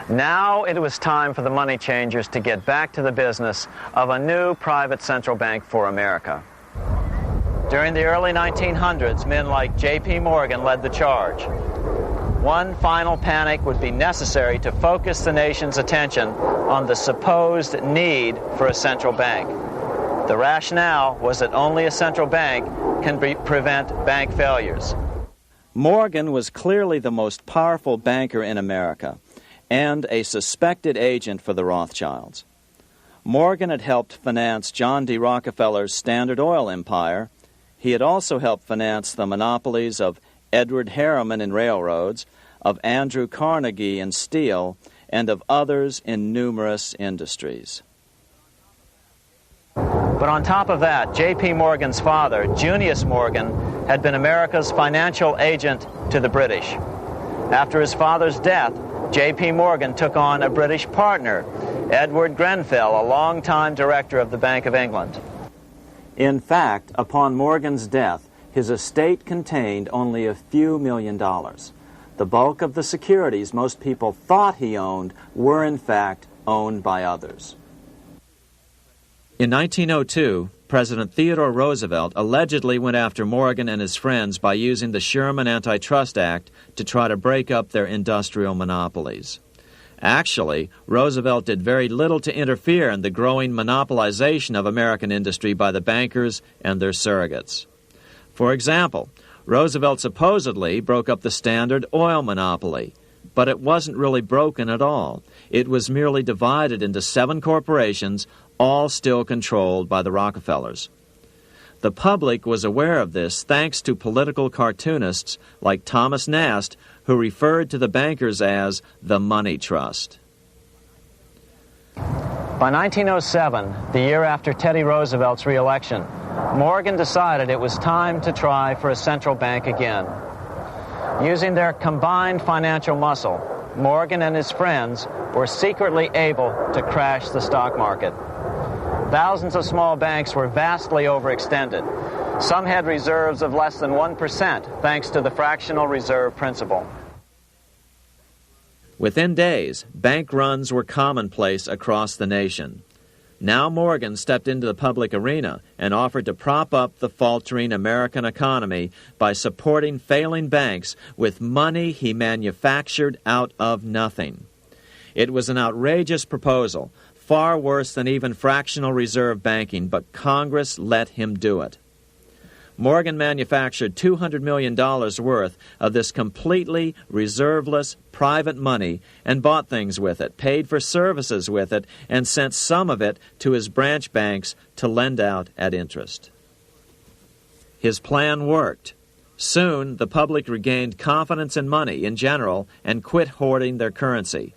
Now it was time for the money changers to get back to the business of a new private central bank for America. During the early 1900s, men like J.P. Morgan led the charge. One final panic would be necessary to focus the nation's attention on the supposed need for a central bank. The rationale was that only a central bank can prevent bank failures. Morgan was clearly the most powerful banker in America and a suspected agent for the Rothschilds. Morgan had helped finance John D. Rockefeller's Standard Oil empire. He had also helped finance the monopolies of Edward Harriman in railroads, of Andrew Carnegie in steel, and of others in numerous industries. But on top of that, J.P. Morgan's father, Junius Morgan, had been America's financial agent to the British. After his father's death, J.P. Morgan took on a British partner, Edward Grenfell, a longtime director of the Bank of England. In fact, upon Morgan's death, his estate contained only a few $1 million. The bulk of the securities most people thought he owned were, in fact, owned by others. In 1902, President Theodore Roosevelt allegedly went after Morgan and his friends by using the Sherman Antitrust Act to try to break up their industrial monopolies. Actually, Roosevelt did very little to interfere in the growing monopolization of American industry by the bankers and their surrogates. For example, Roosevelt supposedly broke up the Standard Oil monopoly, but it wasn't really broken at all. It was merely divided into 7 corporations, all still controlled by the Rockefellers. The public was aware of this thanks to political cartoonists like Thomas Nast, who referred to the bankers as the Money Trust. By 1907, the year after Teddy Roosevelt's re-election, Morgan decided it was time to try for a central bank again. Using their combined financial muscle, Morgan and his friends were secretly able to crash the stock market. Thousands of small banks were vastly overextended. Some had reserves of less than 1% thanks to the fractional reserve principle. Within days, bank runs were commonplace across the nation. Now Morgan stepped into the public arena and offered to prop up the faltering American economy by supporting failing banks with money he manufactured out of nothing. It was an outrageous proposal, far worse than even fractional reserve banking, but Congress let him do it. Morgan manufactured $200 million worth of this completely reserveless private money and bought things with it, paid for services with it, and sent some of it to his branch banks to lend out at interest. His plan worked. Soon, the public regained confidence in money in general and quit hoarding their currency.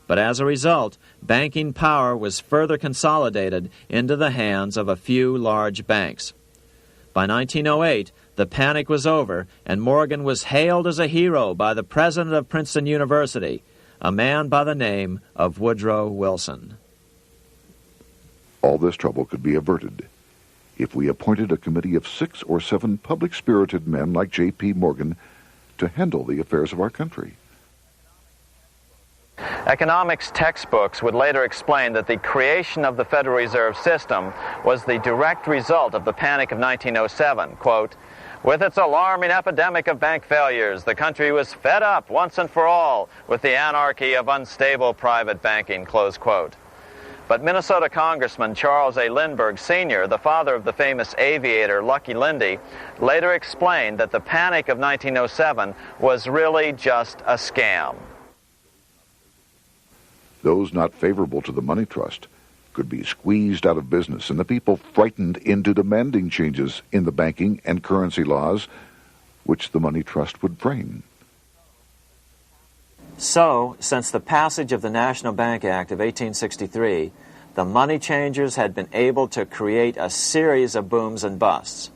But as a result, banking power was further consolidated into the hands of a few large banks. By 1908, the panic was over, and Morgan was hailed as a hero by the president of Princeton University, a man by the name of Woodrow Wilson. All this trouble could be averted if we appointed a committee of 6 or 7 public-spirited men like J.P. Morgan to handle the affairs of our country. Economics textbooks would later explain that the creation of the Federal Reserve System was the direct result of the panic of 1907. Quote, "With its alarming epidemic of bank failures, the country was fed up once and for all with the anarchy of unstable private banking," close quote. But Minnesota Congressman Charles A. Lindbergh Sr., the father of the famous aviator Lucky Lindy, later explained that the panic of 1907 was really just a scam. Those not favorable to the money trust could be squeezed out of business and the people frightened into demanding changes in the banking and currency laws which the money trust would frame. So, since the passage of the National Bank Act of 1863, the money changers had been able to create a series of booms and busts.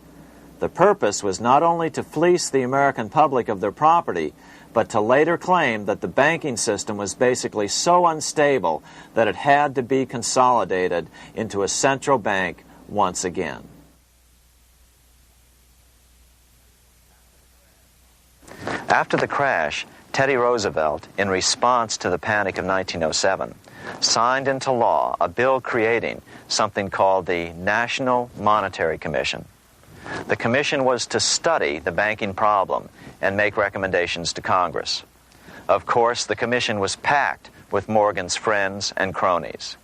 The purpose was not only to fleece the American public of their property, but to later claim that the banking system was basically so unstable that it had to be consolidated into a central bank once again. After the crash, Teddy Roosevelt, in response to the Panic of 1907, signed into law a bill creating something called the National Monetary Commission. The commission was to study the banking problem and make recommendations to Congress. Of course, the commission was packed with Morgan's friends and cronies.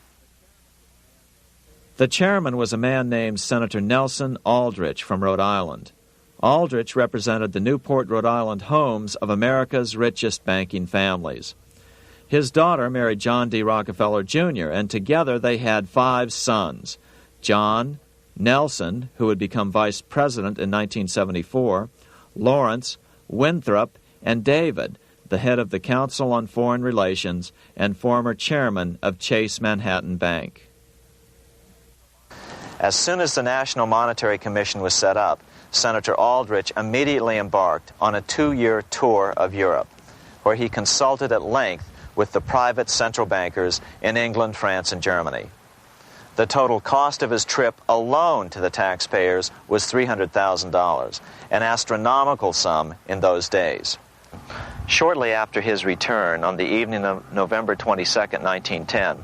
The chairman was a man named Senator Nelson Aldrich from Rhode Island. Aldrich represented the Newport, Rhode Island homes of America's richest banking families. His daughter married John D. Rockefeller, Jr., and together they had 5 sons: John, Nelson, who would become vice president in 1974, Lawrence, Winthrop, and David, the head of the Council on Foreign Relations and former chairman of Chase Manhattan Bank. As soon as the National Monetary Commission was set up, Senator Aldrich immediately embarked on a 2-year tour of Europe, where he consulted at length with the private central bankers in England, France, and Germany. The total cost of his trip alone to the taxpayers was $300,000, an astronomical sum in those days. Shortly after his return, on the evening of November 22, 1910,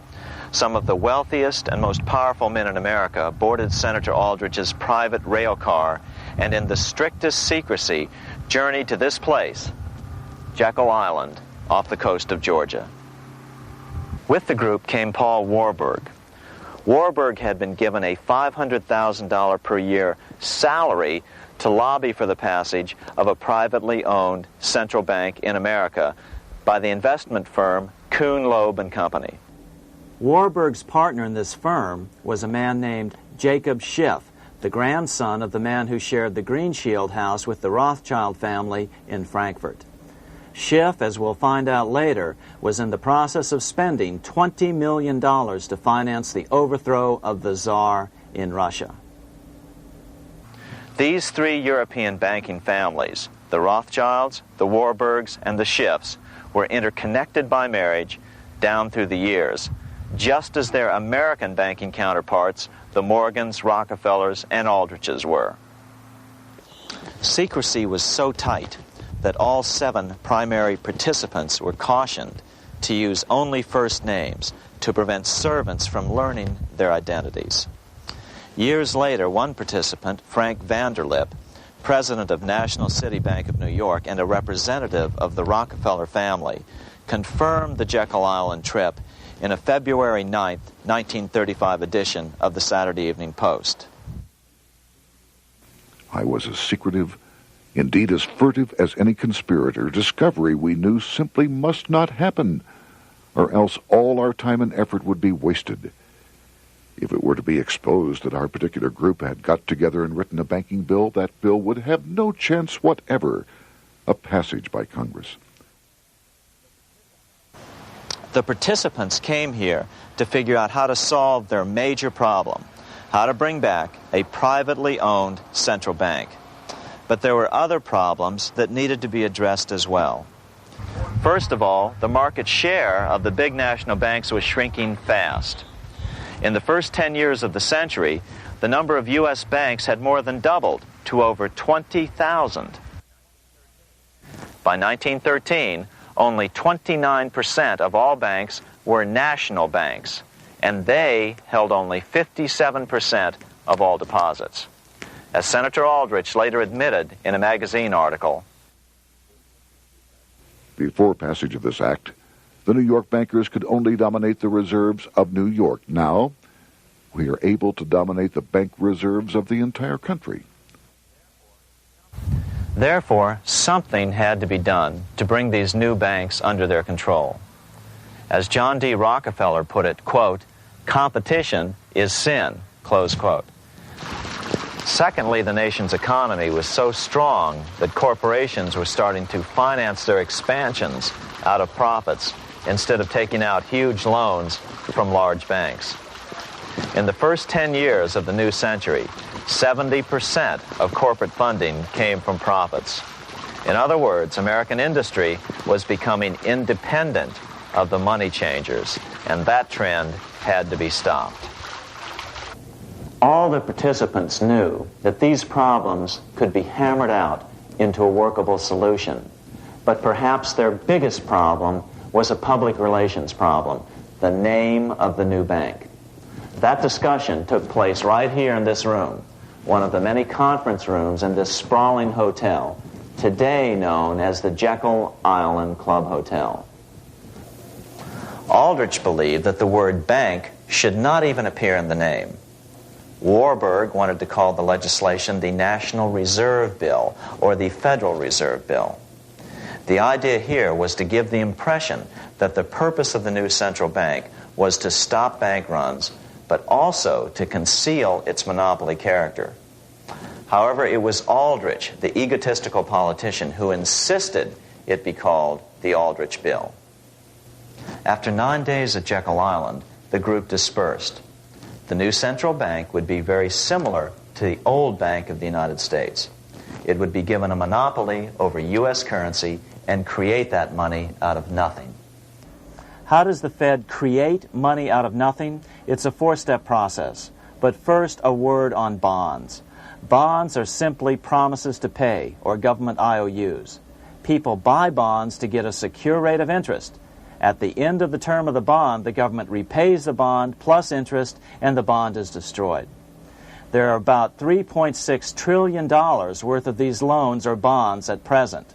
some of the wealthiest and most powerful men in America boarded Senator Aldrich's private rail car and in the strictest secrecy journeyed to this place, Jekyll Island, off the coast of Georgia. With the group came Paul Warburg. Warburg had been given a $500,000 per year salary to lobby for the passage of a privately owned central bank in America by the investment firm Kuhn, Loeb and Company. Warburg's partner in this firm was a man named Jacob Schiff, the grandson of the man who shared the Greenshield house with the Rothschild family in Frankfurt. Schiff, as we'll find out later, was in the process of spending $20 million to finance the overthrow of the Tsar in Russia. These 3 European banking families, the Rothschilds, the Warburgs, and the Schiffs, were interconnected by marriage down through the years, just as their American banking counterparts, the Morgans, Rockefellers, and Aldriches were. Secrecy was so tight that all 7 primary participants were cautioned to use only first names to prevent servants from learning their identities. Years later, one participant, Frank Vanderlip, president of National City Bank of New York and a representative of the Rockefeller family, confirmed the Jekyll Island trip in a February 9, 1935 edition of the Saturday Evening Post. I was as secretive, indeed as furtive as any conspirator. Discovery, we knew, simply must not happen, or else all our time and effort would be wasted. If it were to be exposed that our particular group had got together and written a banking bill, that bill would have no chance whatever of passage by Congress. The participants came here to figure out how to solve their major problem, how to bring back a privately owned central bank. But there were other problems that needed to be addressed as well. First of all, the market share of the big national banks was shrinking fast. In the first 10 years of the century, the number of U.S. banks had more than doubled to over 20,000. By 1913, only 29% of all banks were national banks, and they held only 57% of all deposits. As Senator Aldrich later admitted in a magazine article, before passage of this act, the New York bankers could only dominate the reserves of New York. Now, we are able to dominate the bank reserves of the entire country. Therefore, something had to be done to bring these new banks under their control. As John D. Rockefeller put it, quote, "Competition is sin," close quote. Secondly, the nation's economy was so strong that corporations were starting to finance their expansions out of profits instead of taking out huge loans from large banks. In the first 10 years of the new century, 70% of corporate funding came from profits. In other words, American industry was becoming independent of the money changers, and that trend had to be stopped. All the participants knew that these problems could be hammered out into a workable solution. But perhaps their biggest problem was a public relations problem, the name of the new bank. That discussion took place right here in this room, one of the many conference rooms in this sprawling hotel, today known as the Jekyll Island Club Hotel. Aldrich believed that the word bank should not even appear in the name. Warburg wanted to call the legislation the National Reserve Bill or the Federal Reserve Bill. The idea here was to give the impression that the purpose of the new central bank was to stop bank runs, but also to conceal its monopoly character. However, it was Aldrich, the egotistical politician, who insisted it be called the Aldrich Bill. After 9 days at Jekyll Island, the group dispersed. The new central bank would be very similar to the old Bank of the United States. It would be given a monopoly over U.S. currency and create that money out of nothing. How does the Fed create money out of nothing? It's a four-step process. But first, a word on bonds. Bonds are simply promises to pay, or government IOUs. People buy bonds to get a secure rate of interest. At the end of the term of the bond, the government repays the bond plus interest, and the bond is destroyed. There are about $3.6 trillion worth of these loans or bonds at present.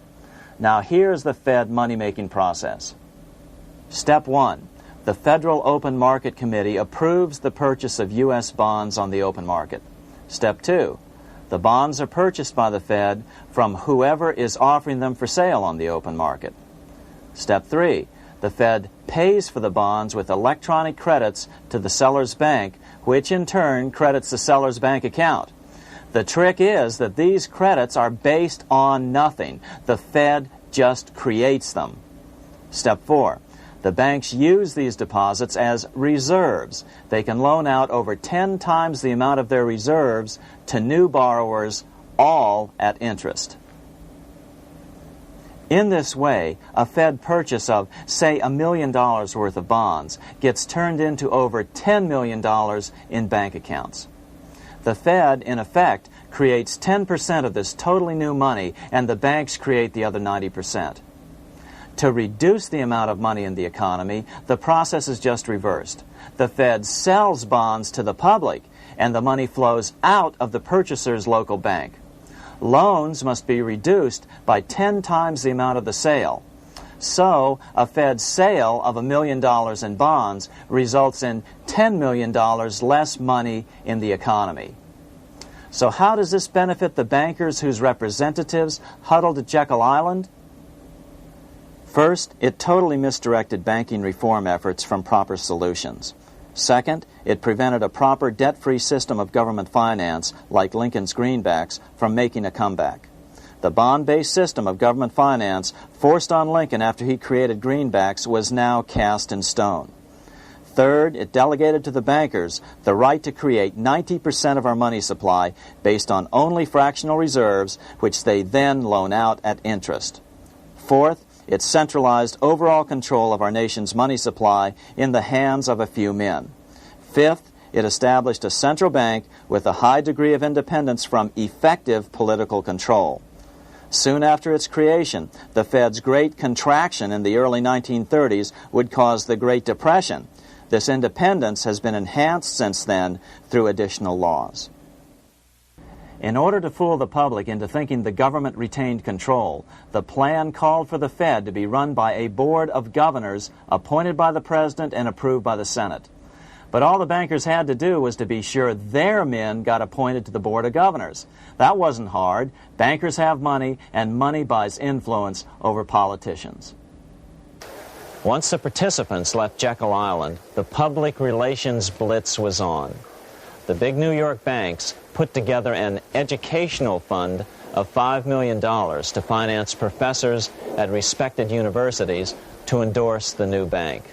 Now here's the Fed money-making process. Step 1. The Federal Open Market Committee approves the purchase of U.S. bonds on the open market. Step 2. The bonds are purchased by the Fed from whoever is offering them for sale on the open market. Step 3. The Fed pays for the bonds with electronic credits to the seller's bank, which in turn credits the seller's bank account. The trick is that these credits are based on nothing. The Fed just creates them. Step 4. The banks use these deposits as reserves. They can loan out over 10 times the amount of their reserves to new borrowers, all at interest. In this way, a Fed purchase of, say, $1 million worth of bonds gets turned into over $10 million in bank accounts. The Fed, in effect, creates 10% of this totally new money, and the banks create the other 90%. To reduce the amount of money in the economy, the process is just reversed. The Fed sells bonds to the public, and the money flows out of the purchaser's local bank. Loans must be reduced by 10 times the amount of the sale. So, a Fed sale of $1 million in bonds results in $10 million less money in the economy. So how does this benefit the bankers whose representatives huddled at Jekyll Island? First, it totally misdirected banking reform efforts from proper solutions. Second, it prevented a proper debt-free system of government finance, like Lincoln's greenbacks, from making a comeback. The bond-based system of government finance forced on Lincoln after he created greenbacks was now cast in stone. Third, it delegated to the bankers the right to create 90% of our money supply based on only fractional reserves, which they then loan out at interest. Fourth, it centralized overall control of our nation's money supply in the hands of a few men. Fifth, it established a central bank with a high degree of independence from effective political control. Soon after its creation, the Fed's great contraction in the early 1930s would cause the Great Depression. This independence has been enhanced since then through additional laws. In order to fool the public into thinking the government retained control, the plan called for the Fed to be run by a board of governors appointed by the President and approved by the Senate. But all the bankers had to do was to be sure their men got appointed to the board of governors. That wasn't hard. Bankers have money, and money buys influence over politicians. Once the participants left Jekyll Island, the public relations blitz was on. The big New York banks put together an educational fund of $5 million to finance professors at respected universities to endorse the new bank.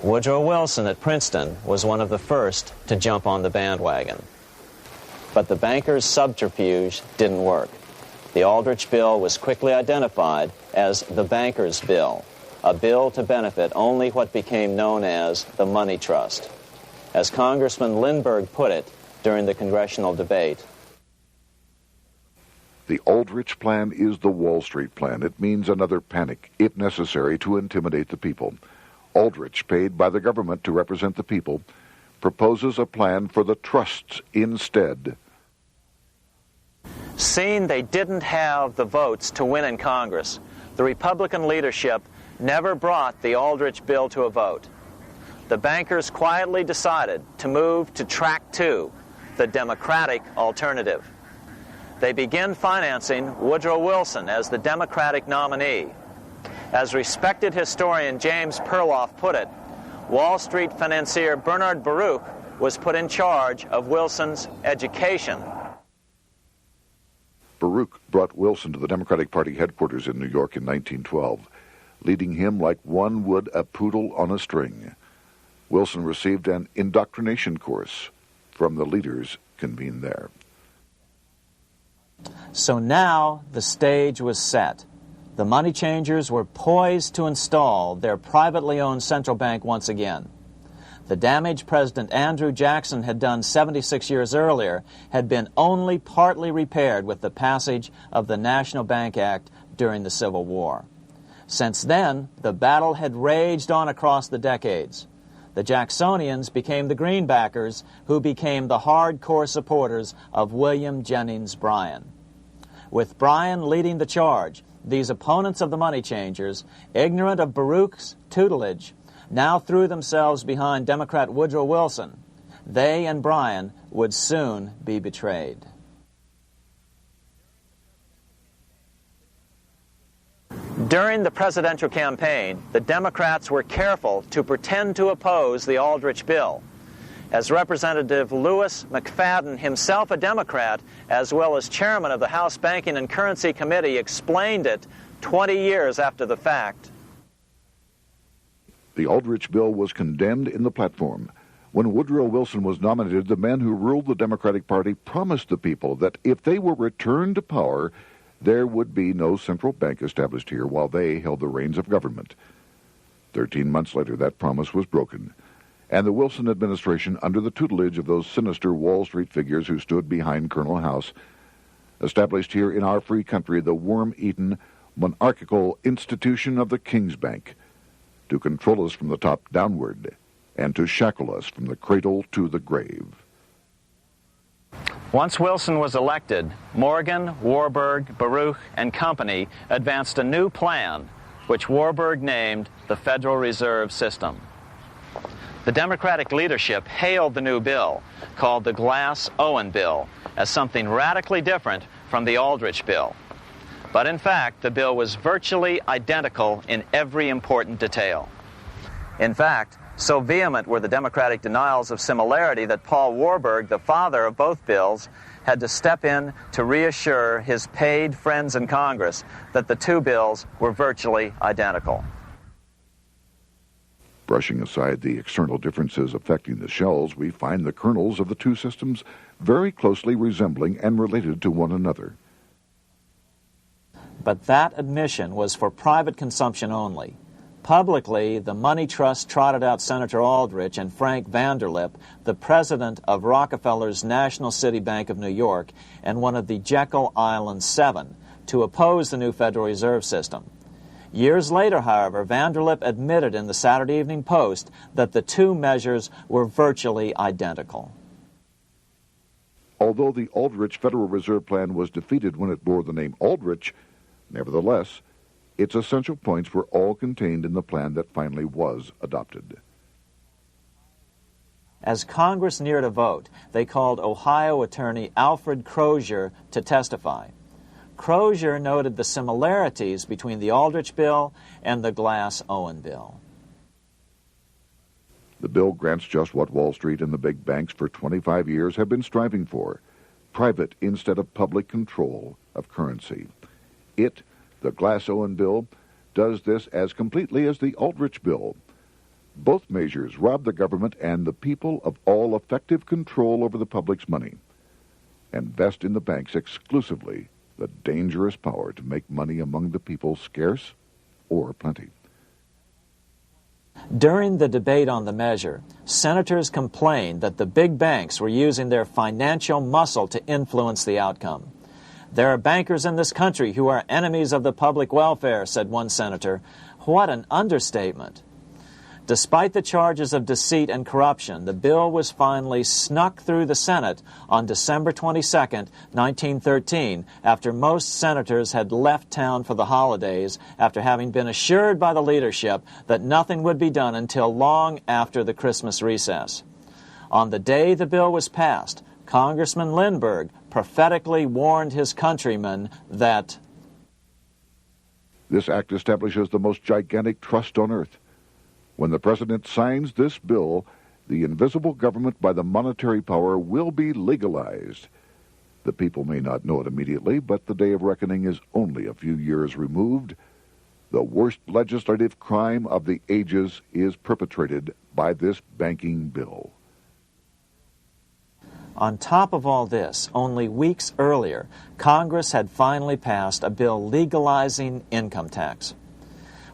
Woodrow Wilson at Princeton was one of the first to jump on the bandwagon. But the bankers' subterfuge didn't work. The Aldrich Bill was quickly identified as the Bankers' Bill, a bill to benefit only what became known as the Money Trust. As Congressman Lindbergh put it during the congressional debate, The Aldrich Plan is the Wall Street plan. It means another panic, if necessary, to intimidate the people. Aldrich, paid by the government to represent the people, proposes a plan for the trusts instead. Seeing they didn't have the votes to win in Congress, the Republican leadership never brought the Aldrich bill to a vote. The bankers quietly decided to move to track 2, the Democratic alternative. They began financing Woodrow Wilson as the Democratic nominee. As respected historian James Perloff put it, Wall Street financier Bernard Baruch was put in charge of Wilson's education. Baruch brought Wilson to the Democratic Party headquarters in New York in 1912, leading him like one would a poodle on a string. Wilson received an indoctrination course from the leaders convened there. So now the stage was set. The money changers were poised to install their privately owned central bank once again. The damage President Andrew Jackson had done 76 years earlier had been only partly repaired with the passage of the National Bank Act during the Civil War. Since then, the battle had raged on across the decades. The Jacksonians became the Greenbackers, who became the hardcore supporters of William Jennings Bryan. With Bryan leading the charge, these opponents of the money changers, ignorant of Baruch's tutelage, now threw themselves behind Democrat Woodrow Wilson. They and Bryan would soon be betrayed. During the presidential campaign, the Democrats were careful to pretend to oppose the Aldrich bill. As Representative Lewis McFadden, himself a Democrat, as well as chairman of the House Banking and Currency Committee, explained it 20 years after the fact. The Aldrich bill was condemned in the platform. When Woodrow Wilson was nominated, the men who ruled the Democratic Party promised the people that if they were returned to power, there would be no central bank established here while they held the reins of government. 13 months later, that promise was broken, and the Wilson administration, under the tutelage of those sinister Wall Street figures who stood behind Colonel House, established here in our free country the worm-eaten, monarchical institution of the King's Bank, to control us from the top downward and to shackle us from the cradle to the grave. Once Wilson was elected, Morgan, Warburg, Baruch, and company advanced a new plan, which Warburg named the Federal Reserve System. The Democratic leadership hailed the new bill, called the Glass-Owen Bill, as something radically different from the Aldrich Bill. But in fact, the bill was virtually identical in every important detail. In fact, so vehement were the Democratic denials of similarity that Paul Warburg, the father of both bills, had to step in to reassure his paid friends in Congress that the two bills were virtually identical. Brushing aside the external differences affecting the shells, we find the kernels of the two systems very closely resembling and related to one another. But that admission was for private consumption only. Publicly, the money trust trotted out Senator Aldrich and Frank Vanderlip, the president of Rockefeller's National City Bank of New York and one of the Jekyll Island Seven, to oppose the new Federal Reserve System. Years later, however, Vanderlip admitted in the Saturday Evening Post that the two measures were virtually identical. Although the Aldrich Federal Reserve Plan was defeated when it bore the name Aldrich, nevertheless, its essential points were all contained in the plan that finally was adopted. As Congress neared a vote, they called Ohio attorney Alfred Crozier to testify. Crozier noted the similarities between the Aldrich Bill and the Glass-Owen Bill. The bill grants just what Wall Street and the big banks for 25 years have been striving for: private instead of public control of currency. It, the Glass-Owen Bill, does this as completely as the Aldrich Bill. Both measures rob the government and the people of all effective control over the public's money, and vest in the banks exclusively the dangerous power to make money among the people scarce or plenty. During the debate on the measure, senators complained that the big banks were using their financial muscle to influence the outcome. "There are bankers in this country who are enemies of the public welfare," said one senator. What an understatement. Despite the charges of deceit and corruption, the bill was finally snuck through the Senate on December 22, 1913, after most senators had left town for the holidays, after having been assured by the leadership that nothing would be done until long after the Christmas recess. On the day the bill was passed, Congressman Lindbergh prophetically warned his countrymen that this act establishes the most gigantic trust on earth. When the President signs this bill, the invisible government by the monetary power will be legalized. The people may not know it immediately, but the day of reckoning is only a few years removed. The worst legislative crime of the ages is perpetrated by this banking bill. On top of all this, only weeks earlier, Congress had finally passed a bill legalizing income tax.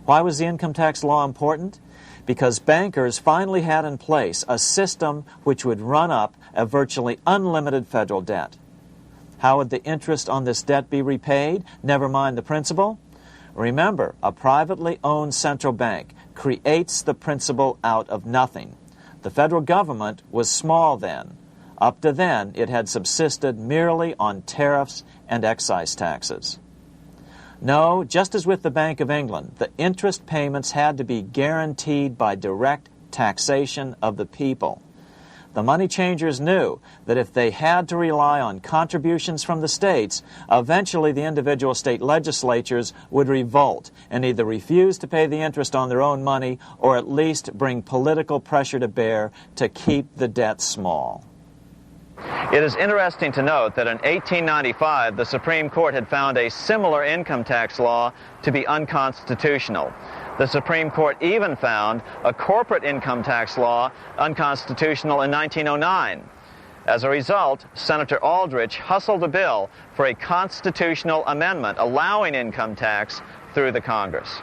Why was the income tax law important? Because bankers finally had in place a system which would run up a virtually unlimited federal debt. How would the interest on this debt be repaid? Never mind the principal. Remember, a privately owned central bank creates the principal out of nothing. The federal government was small then. Up to then, it had subsisted merely on tariffs and excise taxes. No, just as with the Bank of England, the interest payments had to be guaranteed by direct taxation of the people. The money changers knew that if they had to rely on contributions from the states, eventually the individual state legislatures would revolt and either refuse to pay the interest on their own money or at least bring political pressure to bear to keep the debt small. It is interesting to note that in 1895, the Supreme Court had found a similar income tax law to be unconstitutional. The Supreme Court even found a corporate income tax law unconstitutional in 1909. As a result, Senator Aldrich hustled a bill for a constitutional amendment allowing income tax through the Congress.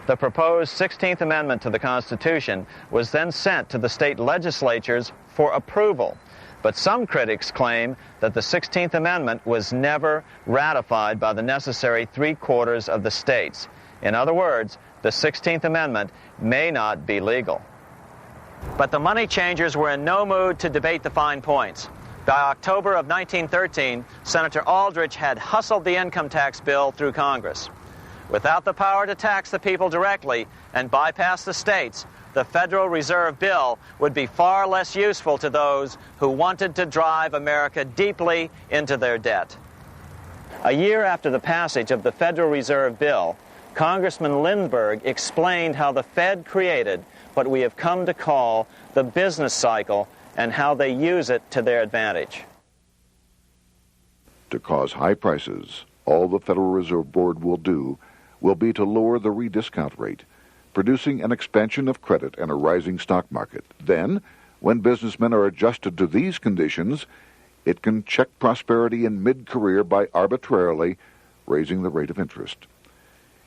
The proposed 16th Amendment to the Constitution was then sent to the state legislatures for approval. But some critics claim that the 16th Amendment was never ratified by the necessary 3/4 of the states. In other words, the 16th Amendment may not be legal. But the money changers were in no mood to debate the fine points. By October of 1913, Senator Aldrich had hustled the income tax bill through Congress. Without the power to tax the people directly and bypass the states, the Federal Reserve Bill would be far less useful to those who wanted to drive America deeply into their debt. A year after the passage of the Federal Reserve Bill, Congressman Lindbergh explained how the Fed created what we have come to call the business cycle and how they use it to their advantage. To cause high prices, all the Federal Reserve Board will do will be to lower the rediscount rate, producing an expansion of credit and a rising stock market. Then, when businessmen are adjusted to these conditions, it can check prosperity in mid-career by arbitrarily raising the rate of interest.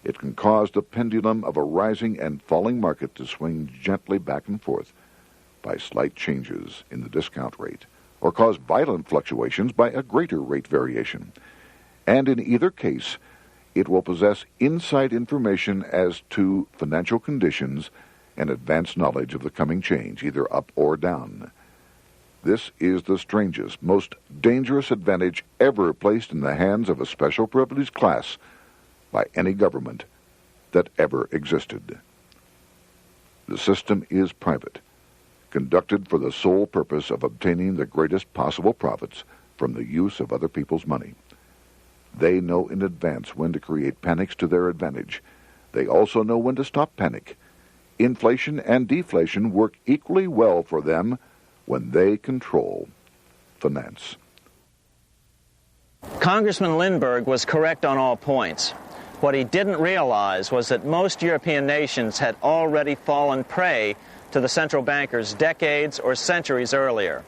It can cause the pendulum of a rising and falling market to swing gently back and forth by slight changes in the discount rate, or cause violent fluctuations by a greater rate variation. And in either case, it will possess inside information as to financial conditions and advanced knowledge of the coming change, either up or down. This is the strangest, most dangerous advantage ever placed in the hands of a special privileged class by any government that ever existed. The system is private, conducted for the sole purpose of obtaining the greatest possible profits from the use of other people's money. They know in advance when to create panics to their advantage. They also know when to stop panic. Inflation and deflation work equally well for them when they control finance. Congressman Lindbergh was correct on all points. What he didn't realize was that most European nations had already fallen prey to the central bankers decades or centuries earlier.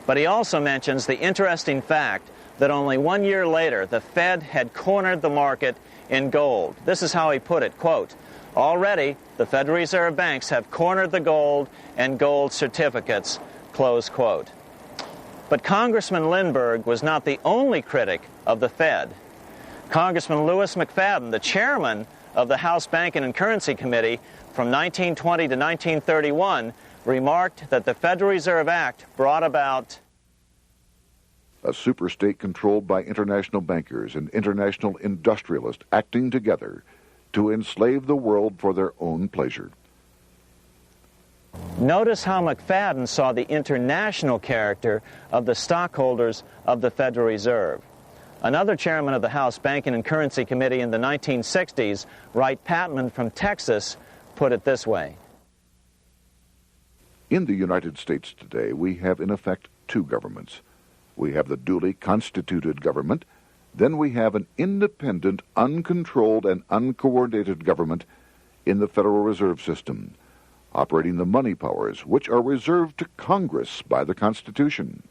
But he also mentions the interesting fact that only 1 year later, the Fed had cornered the market in gold. This is how he put it, quote, "Already, the Federal Reserve banks have cornered the gold and gold certificates," close quote. But Congressman Lindbergh was not the only critic of the Fed. Congressman Lewis McFadden, the chairman of the House Banking and Currency Committee from 1920 to 1931, remarked that the Federal Reserve Act brought about a superstate controlled by international bankers and international industrialists acting together to enslave the world for their own pleasure. Notice how McFadden saw the international character of the stockholders of the Federal Reserve. Another chairman of the House Banking and Currency Committee in the 1960s, Wright Patman from Texas, put it this way. In the United States today, we have in effect two governments. We have the duly constituted government, then we have an independent, uncontrolled, and uncoordinated government in the Federal Reserve System, operating the money powers which are reserved to Congress by the Constitution.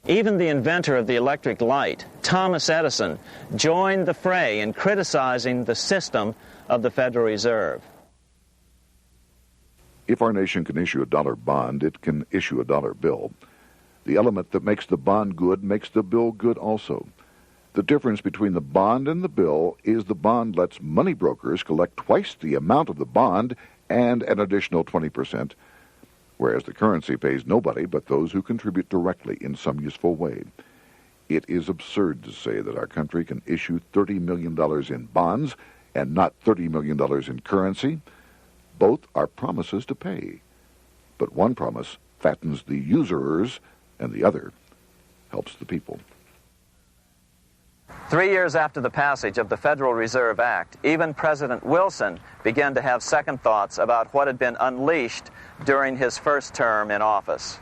Even the inventor of the electric light, Thomas Edison, joined the fray in criticizing the system of the Federal Reserve. If our nation can issue a dollar bond, it can issue a dollar bill. The element that makes the bond good makes the bill good also. The difference between the bond and the bill is the bond lets money brokers collect twice the amount of the bond and an additional 20%, whereas the currency pays nobody but those who contribute directly in some useful way. It is absurd to say that our country can issue $30 million in bonds and not $30 million in currency. Both are promises to pay. But one promise fattens the usurers, and the other helps the people. 3 years after the passage of the Federal Reserve Act, even President Wilson began to have second thoughts about what had been unleashed during his first term in office.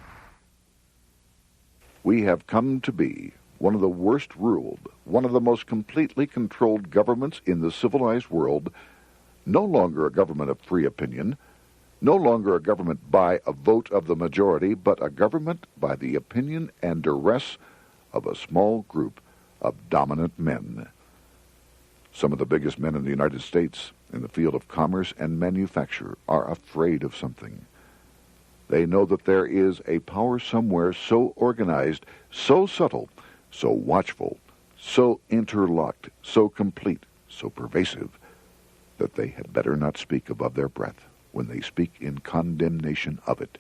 We have come to be one of the worst ruled, one of the most completely controlled governments in the civilized world, no longer a government of free opinion, no longer a government by a vote of the majority, but a government by the opinion and duress of a small group of dominant men. Some of the biggest men in the United States in the field of commerce and manufacture are afraid of something. They know that there is a power somewhere so organized, so subtle, so watchful, so interlocked, so complete, so pervasive, that they had better not speak above their breath when they speak in condemnation of it.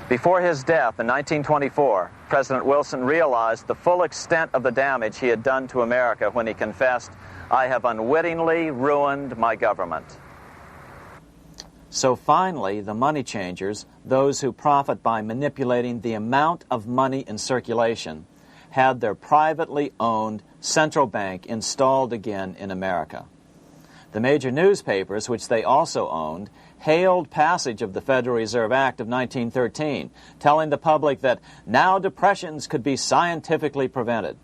Before his death in 1924, President Wilson realized the full extent of the damage he had done to America when he confessed, "I have unwittingly ruined my government." So finally, the money changers, those who profit by manipulating the amount of money in circulation, had their privately owned central bank installed again in America. The major newspapers, which they also owned, hailed passage of the Federal Reserve Act of 1913, telling the public that now depressions could be scientifically prevented.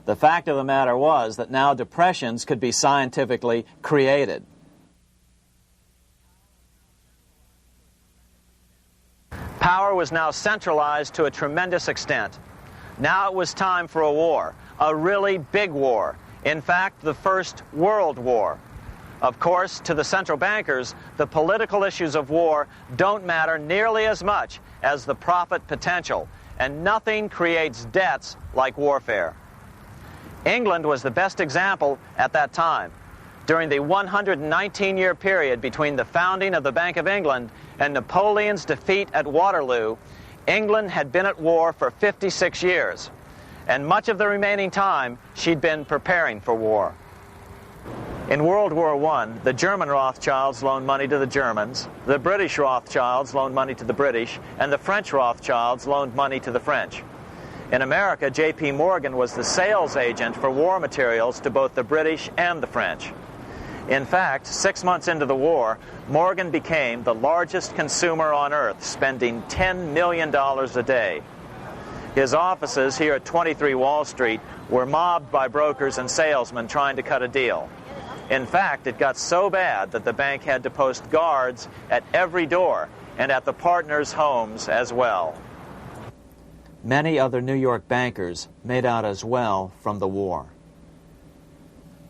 The fact of the matter was that now depressions could be scientifically created. Power was now centralized to a tremendous extent. Now it was time for a war, a really big war. In fact, the First World War. Of course, to the central bankers, the political issues of war don't matter nearly as much as the profit potential, and nothing creates debts like warfare. England was the best example at that time. During the 119-year period between the founding of the Bank of England and Napoleon's defeat at Waterloo, England had been at war for 56 years, and much of the remaining time she'd been preparing for war. In World War I, the German Rothschilds loaned money to the Germans, the British Rothschilds loaned money to the British, and the French Rothschilds loaned money to the French. In America, J.P. Morgan was the sales agent for war materials to both the British and the French. In fact, 6 months into the war, Morgan became the largest consumer on earth, spending $10 million a day. His offices here at 23 Wall Street were mobbed by brokers and salesmen trying to cut a deal. In fact, it got so bad that the bank had to post guards at every door and at the partners' homes as well. Many other New York bankers made out as well from the war.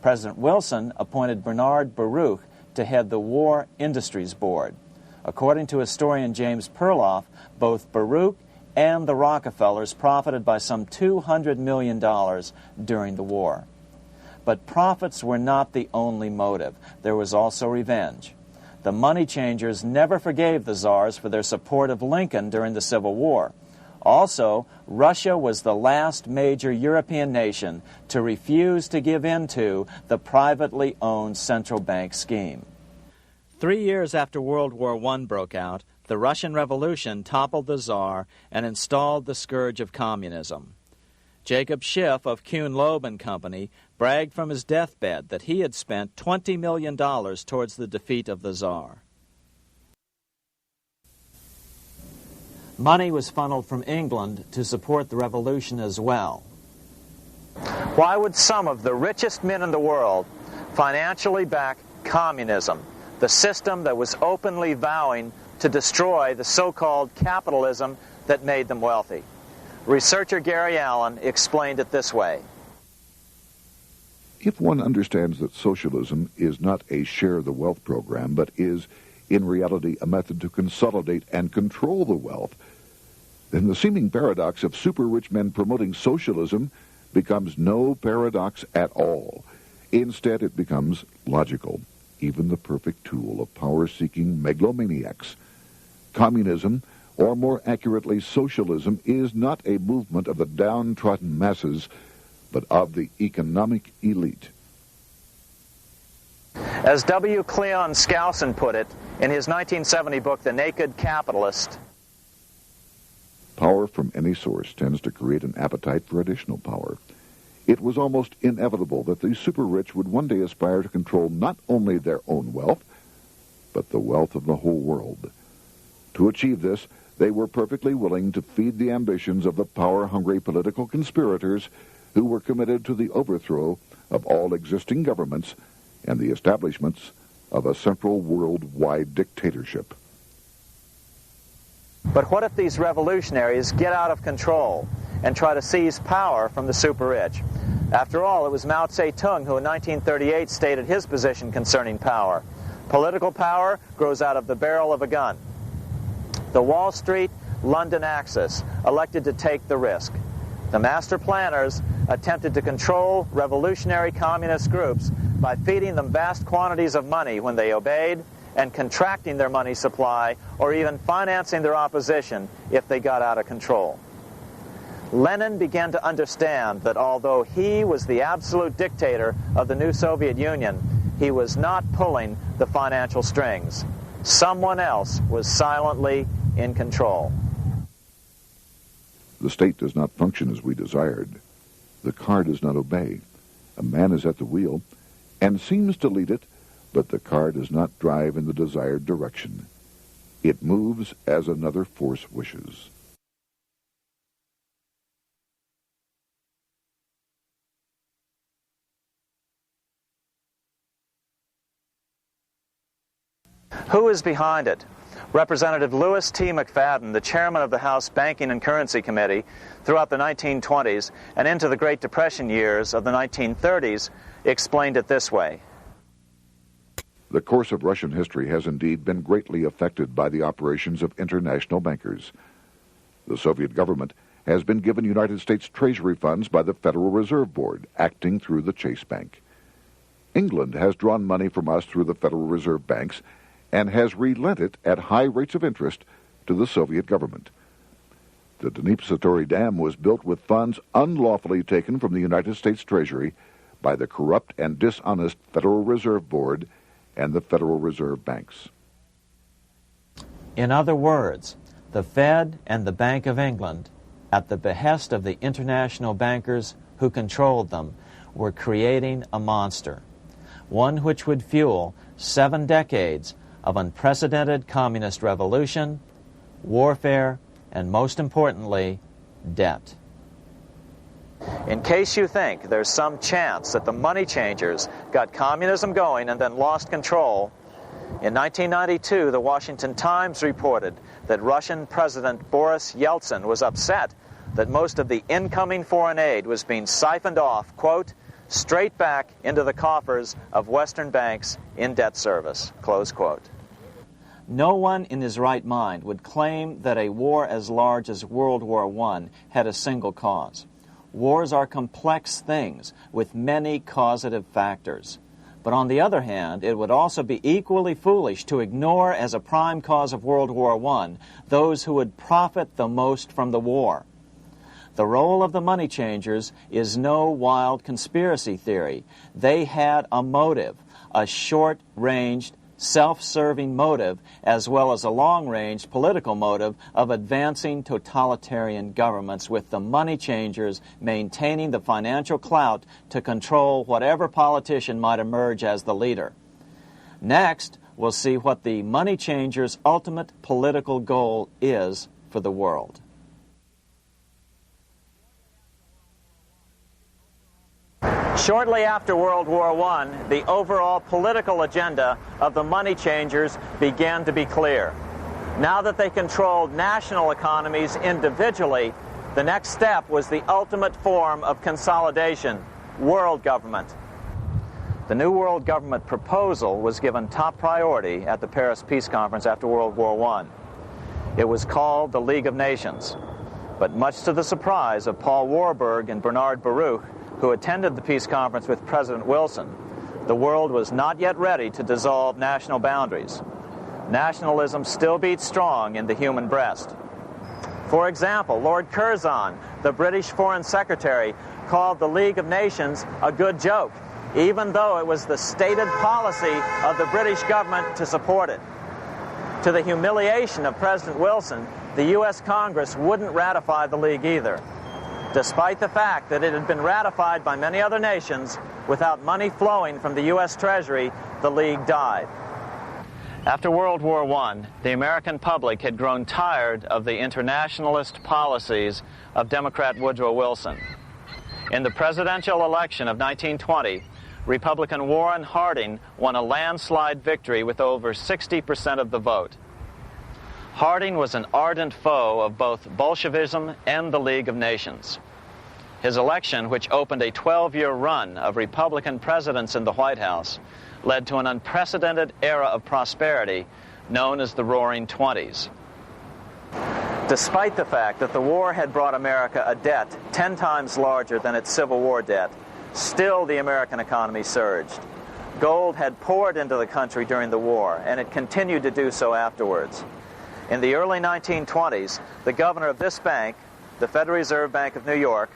President Wilson appointed Bernard Baruch to head the War Industries Board. According to historian James Perloff, both Baruch and the Rockefellers profited by some $200 million during the war. But profits were not the only motive. There was also revenge. The money changers never forgave the czars for their support of Lincoln during the Civil War. Also, Russia was the last major European nation to refuse to give in to the privately owned central bank scheme. 3 years after World War I broke out, the Russian Revolution toppled the Tsar and installed the scourge of communism. Jacob Schiff of Kuhn Loeb and Company bragged from his deathbed that he had spent $20 million towards the defeat of the Tsar. Money was funneled from England to support the revolution as well. Why would some of the richest men in the world financially back communism, the system that was openly vowing to destroy the so-called capitalism that made them wealthy? Researcher Gary Allen explained it this way. If one understands that socialism is not a share the wealth program, but is in reality a method to consolidate and control the wealth, then the seeming paradox of super-rich men promoting socialism becomes no paradox at all. Instead, it becomes logical, even the perfect tool of power-seeking megalomaniacs. Communism, or more accurately socialism, is not a movement of the downtrodden masses, but of the economic elite. As W. Cleon Skousen put it in his 1970 book, The Naked Capitalist, power from any source tends to create an appetite for additional power. It was almost inevitable that the super-rich would one day aspire to control not only their own wealth, but the wealth of the whole world. To achieve this, they were perfectly willing to feed the ambitions of the power-hungry political conspirators who were committed to the overthrow of all existing governments and the establishments of a central worldwide dictatorship. but what if these revolutionaries get out of control and try to seize power from the super-rich? After all, it was Mao Zedong who in 1938 stated his position concerning power. Political power grows out of the barrel of a gun. The Wall Street London axis elected to take the risk. The master planners attempted to control revolutionary communist groups by feeding them vast quantities of money when they obeyed, and contracting their money supply, or even financing their opposition if they got out of control. Lenin began to understand that although he was the absolute dictator of the new Soviet Union, he was not pulling the financial strings. Someone else was silently in control. The state does not function as we desired. The car does not obey. A man is at the wheel and seems to lead it, but the car does not drive in the desired direction. It moves as another force wishes. Who is behind it? Representative Louis T. McFadden, the chairman of the House Banking and Currency Committee throughout the 1920s and into the Great Depression years of the 1930s, explained it this way. The course of Russian history has indeed been greatly affected by the operations of international bankers. The Soviet government has been given United States Treasury funds by the Federal Reserve Board, acting through the Chase Bank. England has drawn money from us through the Federal Reserve banks and has relent it at high rates of interest to the Soviet government. The Dnipro Dam was built with funds unlawfully taken from the United States Treasury by the corrupt and dishonest Federal Reserve Board and the Federal Reserve banks. In other words, the Fed and the Bank of England, at the behest of the international bankers who controlled them, were creating a monster, one which would fuel 7 decades of unprecedented communist revolution, warfare, and most importantly, debt. In case you think there's some chance that the money changers got communism going and then lost control, in 1992, the Washington Times reported that Russian President Boris Yeltsin was upset that most of the incoming foreign aid was being siphoned off, quote, straight back into the coffers of Western banks in debt service, close quote. No one in his right mind would claim that a war as large as World War I had a single cause. Wars are complex things with many causative factors. But on the other hand, it would also be equally foolish to ignore as a prime cause of World War I those who would profit the most from the war. The role of the money changers is no wild conspiracy theory. They had a motive, a short-ranged, self-serving motive, as well as a long-range political motive of advancing totalitarian governments, with the money changers maintaining the financial clout to control whatever politician might emerge as the leader. Next, we'll see what the money changers' ultimate political goal is for the world. Shortly after World War I, the overall political agenda of the money changers began to be clear. Now that they controlled national economies individually, the next step was the ultimate form of consolidation, world government. The new world government proposal was given top priority at the Paris Peace Conference after World War I. It was called the League of Nations, but much to the surprise of Paul Warburg and Bernard Baruch, who attended the peace conference with President Wilson, the world was not yet ready to dissolve national boundaries. Nationalism still beats strong in the human breast. For example, Lord Curzon, the British Foreign Secretary, called the League of Nations a good joke, even though it was the stated policy of the British government to support it. To the humiliation of President Wilson, the U.S. Congress wouldn't ratify the League either. Despite the fact that it had been ratified by many other nations, without money flowing from the U.S. Treasury, the League died. After World War I, the American public had grown tired of the internationalist policies of Democrat Woodrow Wilson. In the presidential election of 1920, Republican Warren Harding won a landslide victory with over 60% of the vote. Harding was an ardent foe of both Bolshevism and the League of Nations. His election, which opened a 12-year run of Republican presidents in the White House, led to an unprecedented era of prosperity known as the Roaring Twenties. Despite the fact that the war had brought America a debt 10 times larger than its Civil War debt, still the American economy surged. Gold had poured into the country during the war, and it continued to do so afterwards. In the early 1920s, the governor of this bank, the Federal Reserve Bank of New York,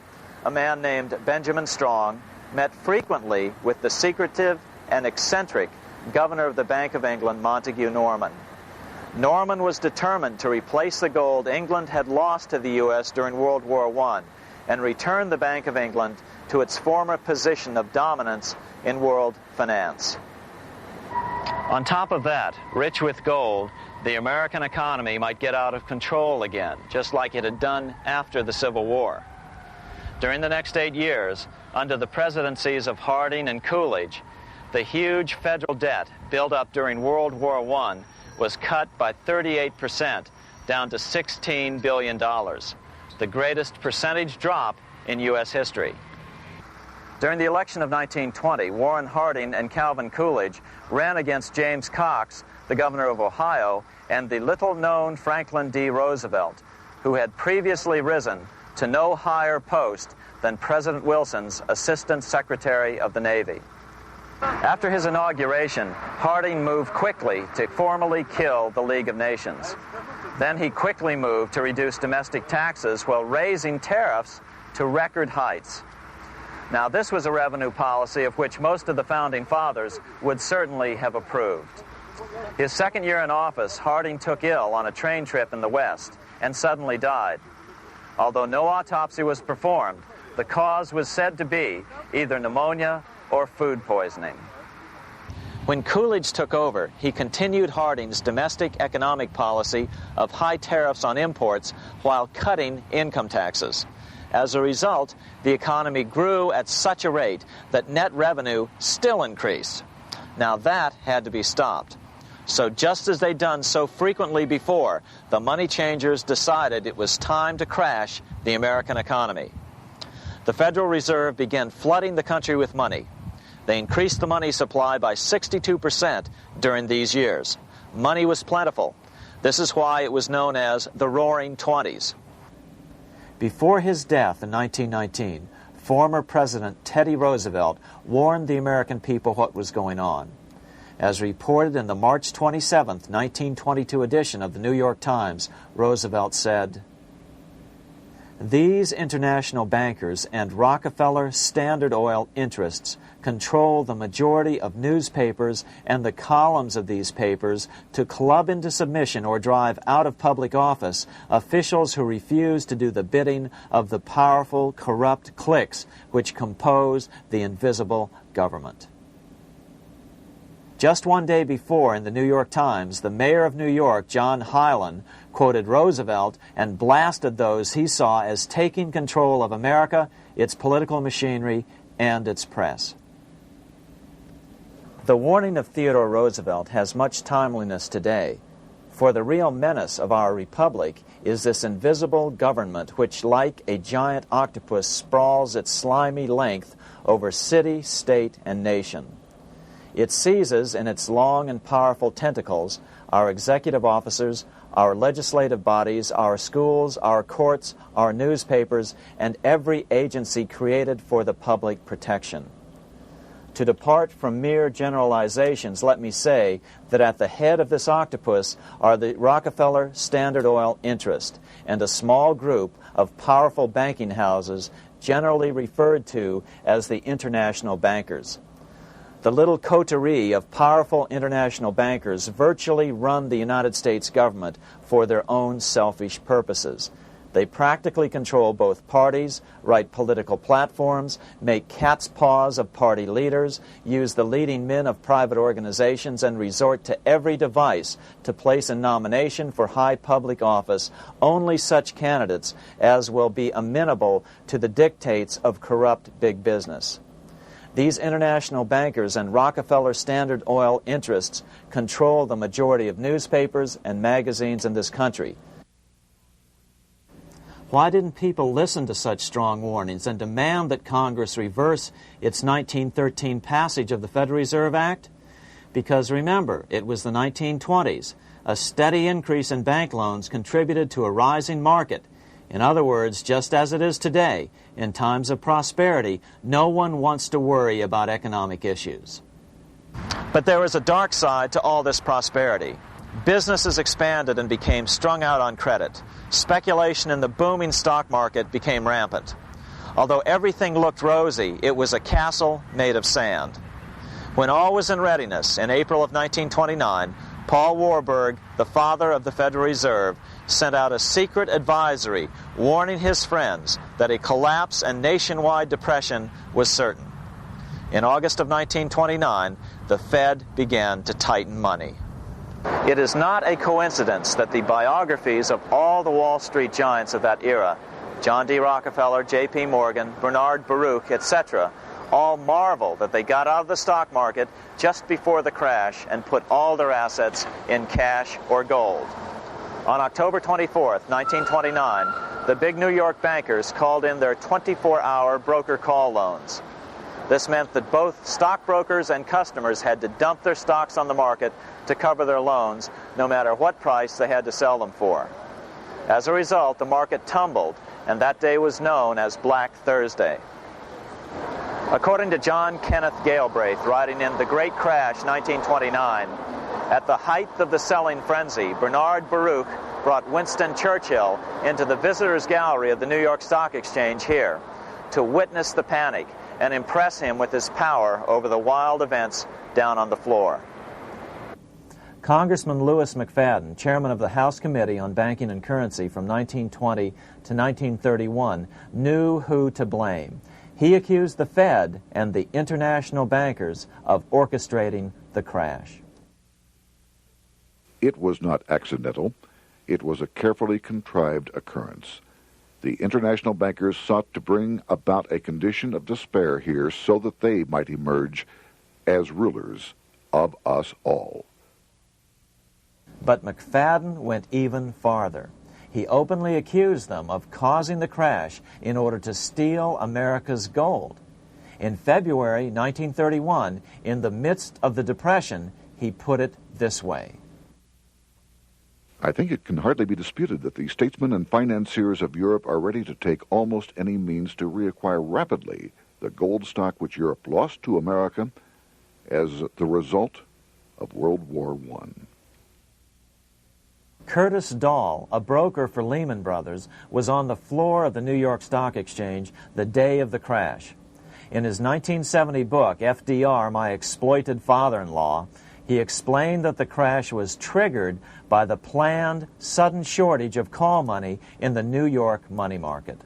a man named Benjamin Strong, met frequently with the secretive and eccentric governor of the Bank of England, Montague Norman. Norman was determined to replace the gold England had lost to the U.S. during World War I and return the Bank of England to its former position of dominance in world finance. On top of that, rich with gold, the American economy might get out of control again, just like it had done after the Civil War. During the next 8 years, under the presidencies of Harding and Coolidge, the huge federal debt built up during World War I was cut by 38%, down to $16 billion, the greatest percentage drop in U.S. history. During the election of 1920, Warren Harding and Calvin Coolidge ran against James Cox, the governor of Ohio, and the little-known Franklin D. Roosevelt, who had previously risen to no higher post than President Wilson's Assistant Secretary of the Navy. After his inauguration, Harding moved quickly to formally kill the League of Nations. Then he quickly moved to reduce domestic taxes while raising tariffs to record heights. Now, this was a revenue policy of which most of the Founding Fathers would certainly have approved. His second year in office, Harding took ill on a train trip in the West and suddenly died. Although no autopsy was performed, the cause was said to be either pneumonia or food poisoning. When Coolidge took over, he continued Harding's domestic economic policy of high tariffs on imports while cutting income taxes. As a result, the economy grew at such a rate that net revenue still increased. Now that had to be stopped. So just as they'd done so frequently before, the money changers decided it was time to crash the American economy. The Federal Reserve began flooding the country with money. They increased the money supply by 62% during these years. Money was plentiful. This is why it was known as the Roaring Twenties. Before his death in 1919, former President Teddy Roosevelt warned the American people what was going on. As reported in the March 27, 1922 edition of the New York Times, Roosevelt said, "These international bankers and Rockefeller Standard Oil interests control the majority of newspapers and the columns of these papers to club into submission or drive out of public office officials who refuse to do the bidding of the powerful, corrupt cliques which compose the invisible government." Just one day before, in the New York Times, the mayor of New York, John Hylan, quoted Roosevelt and blasted those he saw as taking control of America, its political machinery, and its press. The warning of Theodore Roosevelt has much timeliness today, for the real menace of our republic is this invisible government which, like a giant octopus, sprawls its slimy length over city, state, and nation. It seizes in its long and powerful tentacles our executive officers, our legislative bodies, our schools, our courts, our newspapers, and every agency created for the public protection. To depart from mere generalizations, let me say that at the head of this octopus are the Rockefeller Standard Oil interest and a small group of powerful banking houses generally referred to as the international bankers. The little coterie of powerful international bankers virtually run the United States government for their own selfish purposes. They practically control both parties, write political platforms, make cat's paws of party leaders, use the leading men of private organizations, and resort to every device to place in nomination for high public office only such candidates as will be amenable to the dictates of corrupt big business. These international bankers and Rockefeller Standard Oil interests control the majority of newspapers and magazines in this country. Why didn't people listen to such strong warnings and demand that Congress reverse its 1913 passage of the Federal Reserve Act? Because remember, it was the 1920s. A steady increase in bank loans contributed to a rising market. In other words, just as it is today, in times of prosperity, no one wants to worry about economic issues. But there was a dark side to all this prosperity. Businesses expanded and became strung out on credit. Speculation in the booming stock market became rampant. Although everything looked rosy, it was a castle made of sand. When all was in readiness, in April of 1929, Paul Warburg, the father of the Federal Reserve, sent out a secret advisory warning his friends that a collapse and nationwide depression was certain. In August of 1929, the Fed began to tighten money. It is not a coincidence that the biographies of all the Wall Street giants of that era, John D. Rockefeller, J.P. Morgan, Bernard Baruch, etc., all marvel that they got out of the stock market just before the crash and put all their assets in cash or gold. On October 24th, 1929, the big New York bankers called in their 24-hour broker call loans. This meant that both stockbrokers and customers had to dump their stocks on the market to cover their loans, no matter what price they had to sell them for. As a result, the market tumbled, and that day was known as Black Thursday. According to John Kenneth Galbraith, writing in The Great Crash, 1929, at the height of the selling frenzy, Bernard Baruch brought Winston Churchill into the visitors' gallery of the New York Stock Exchange here to witness the panic and impress him with his power over the wild events down on the floor. Congressman Louis McFadden, chairman of the House Committee on Banking and Currency from 1920 to 1931, knew who to blame. He accused the Fed and the international bankers of orchestrating the crash. It was not accidental. It was a carefully contrived occurrence. The international bankers sought to bring about a condition of despair here so that they might emerge as rulers of us all. But McFadden went even farther. He openly accused them of causing the crash in order to steal America's gold. In February 1931, in the midst of the Depression, he put it this way. I think it can hardly be disputed that the statesmen and financiers of Europe are ready to take almost any means to reacquire rapidly the gold stock which Europe lost to America as the result of World War I. Curtis Dahl, a broker for Lehman Brothers, was on the floor of the New York Stock Exchange the day of the crash. In his 1970 book, FDR, My Exploited Father-in-Law, he explained that the crash was triggered by the planned sudden shortage of call money in the New York money market.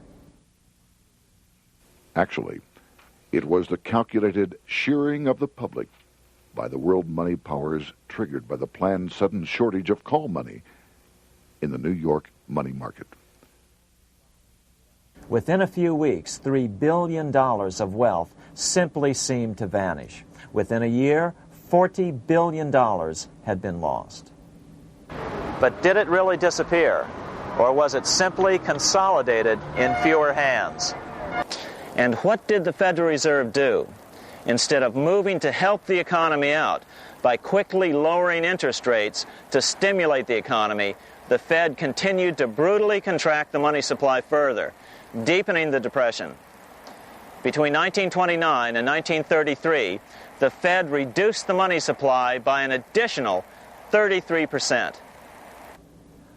Actually, it was the calculated shearing of the public by the world money powers triggered by the planned sudden shortage of call money in the New York money market. Within a few weeks, $3 billion of wealth simply seemed to vanish. Within a year, $40 billion had been lost. But did it really disappear? Or was it simply consolidated in fewer hands? And what did the Federal Reserve do? Instead of moving to help the economy out by quickly lowering interest rates to stimulate the economy, the Fed continued to brutally contract the money supply further, deepening the Depression. Between 1929 and 1933, the Fed reduced the money supply by an additional 33%.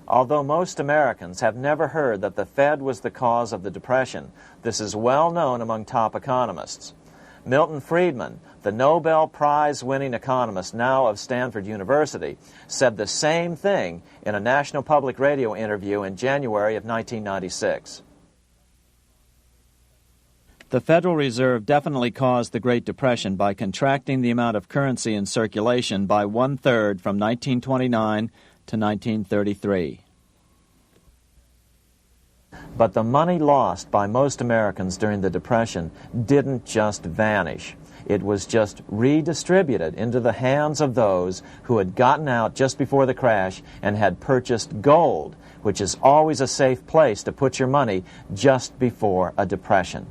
Although most Americans have never heard that the Fed was the cause of the Depression, this is well known among top economists. Milton Friedman, the Nobel Prize-winning economist now of Stanford University, said the same thing in a National Public Radio interview in January of 1996. The Federal Reserve definitely caused the Great Depression by contracting the amount of currency in circulation by 1/3 from 1929 to 1933. But the money lost by most Americans during the Depression didn't just vanish. It was just redistributed into the hands of those who had gotten out just before the crash and had purchased gold, which is always a safe place to put your money just before a depression.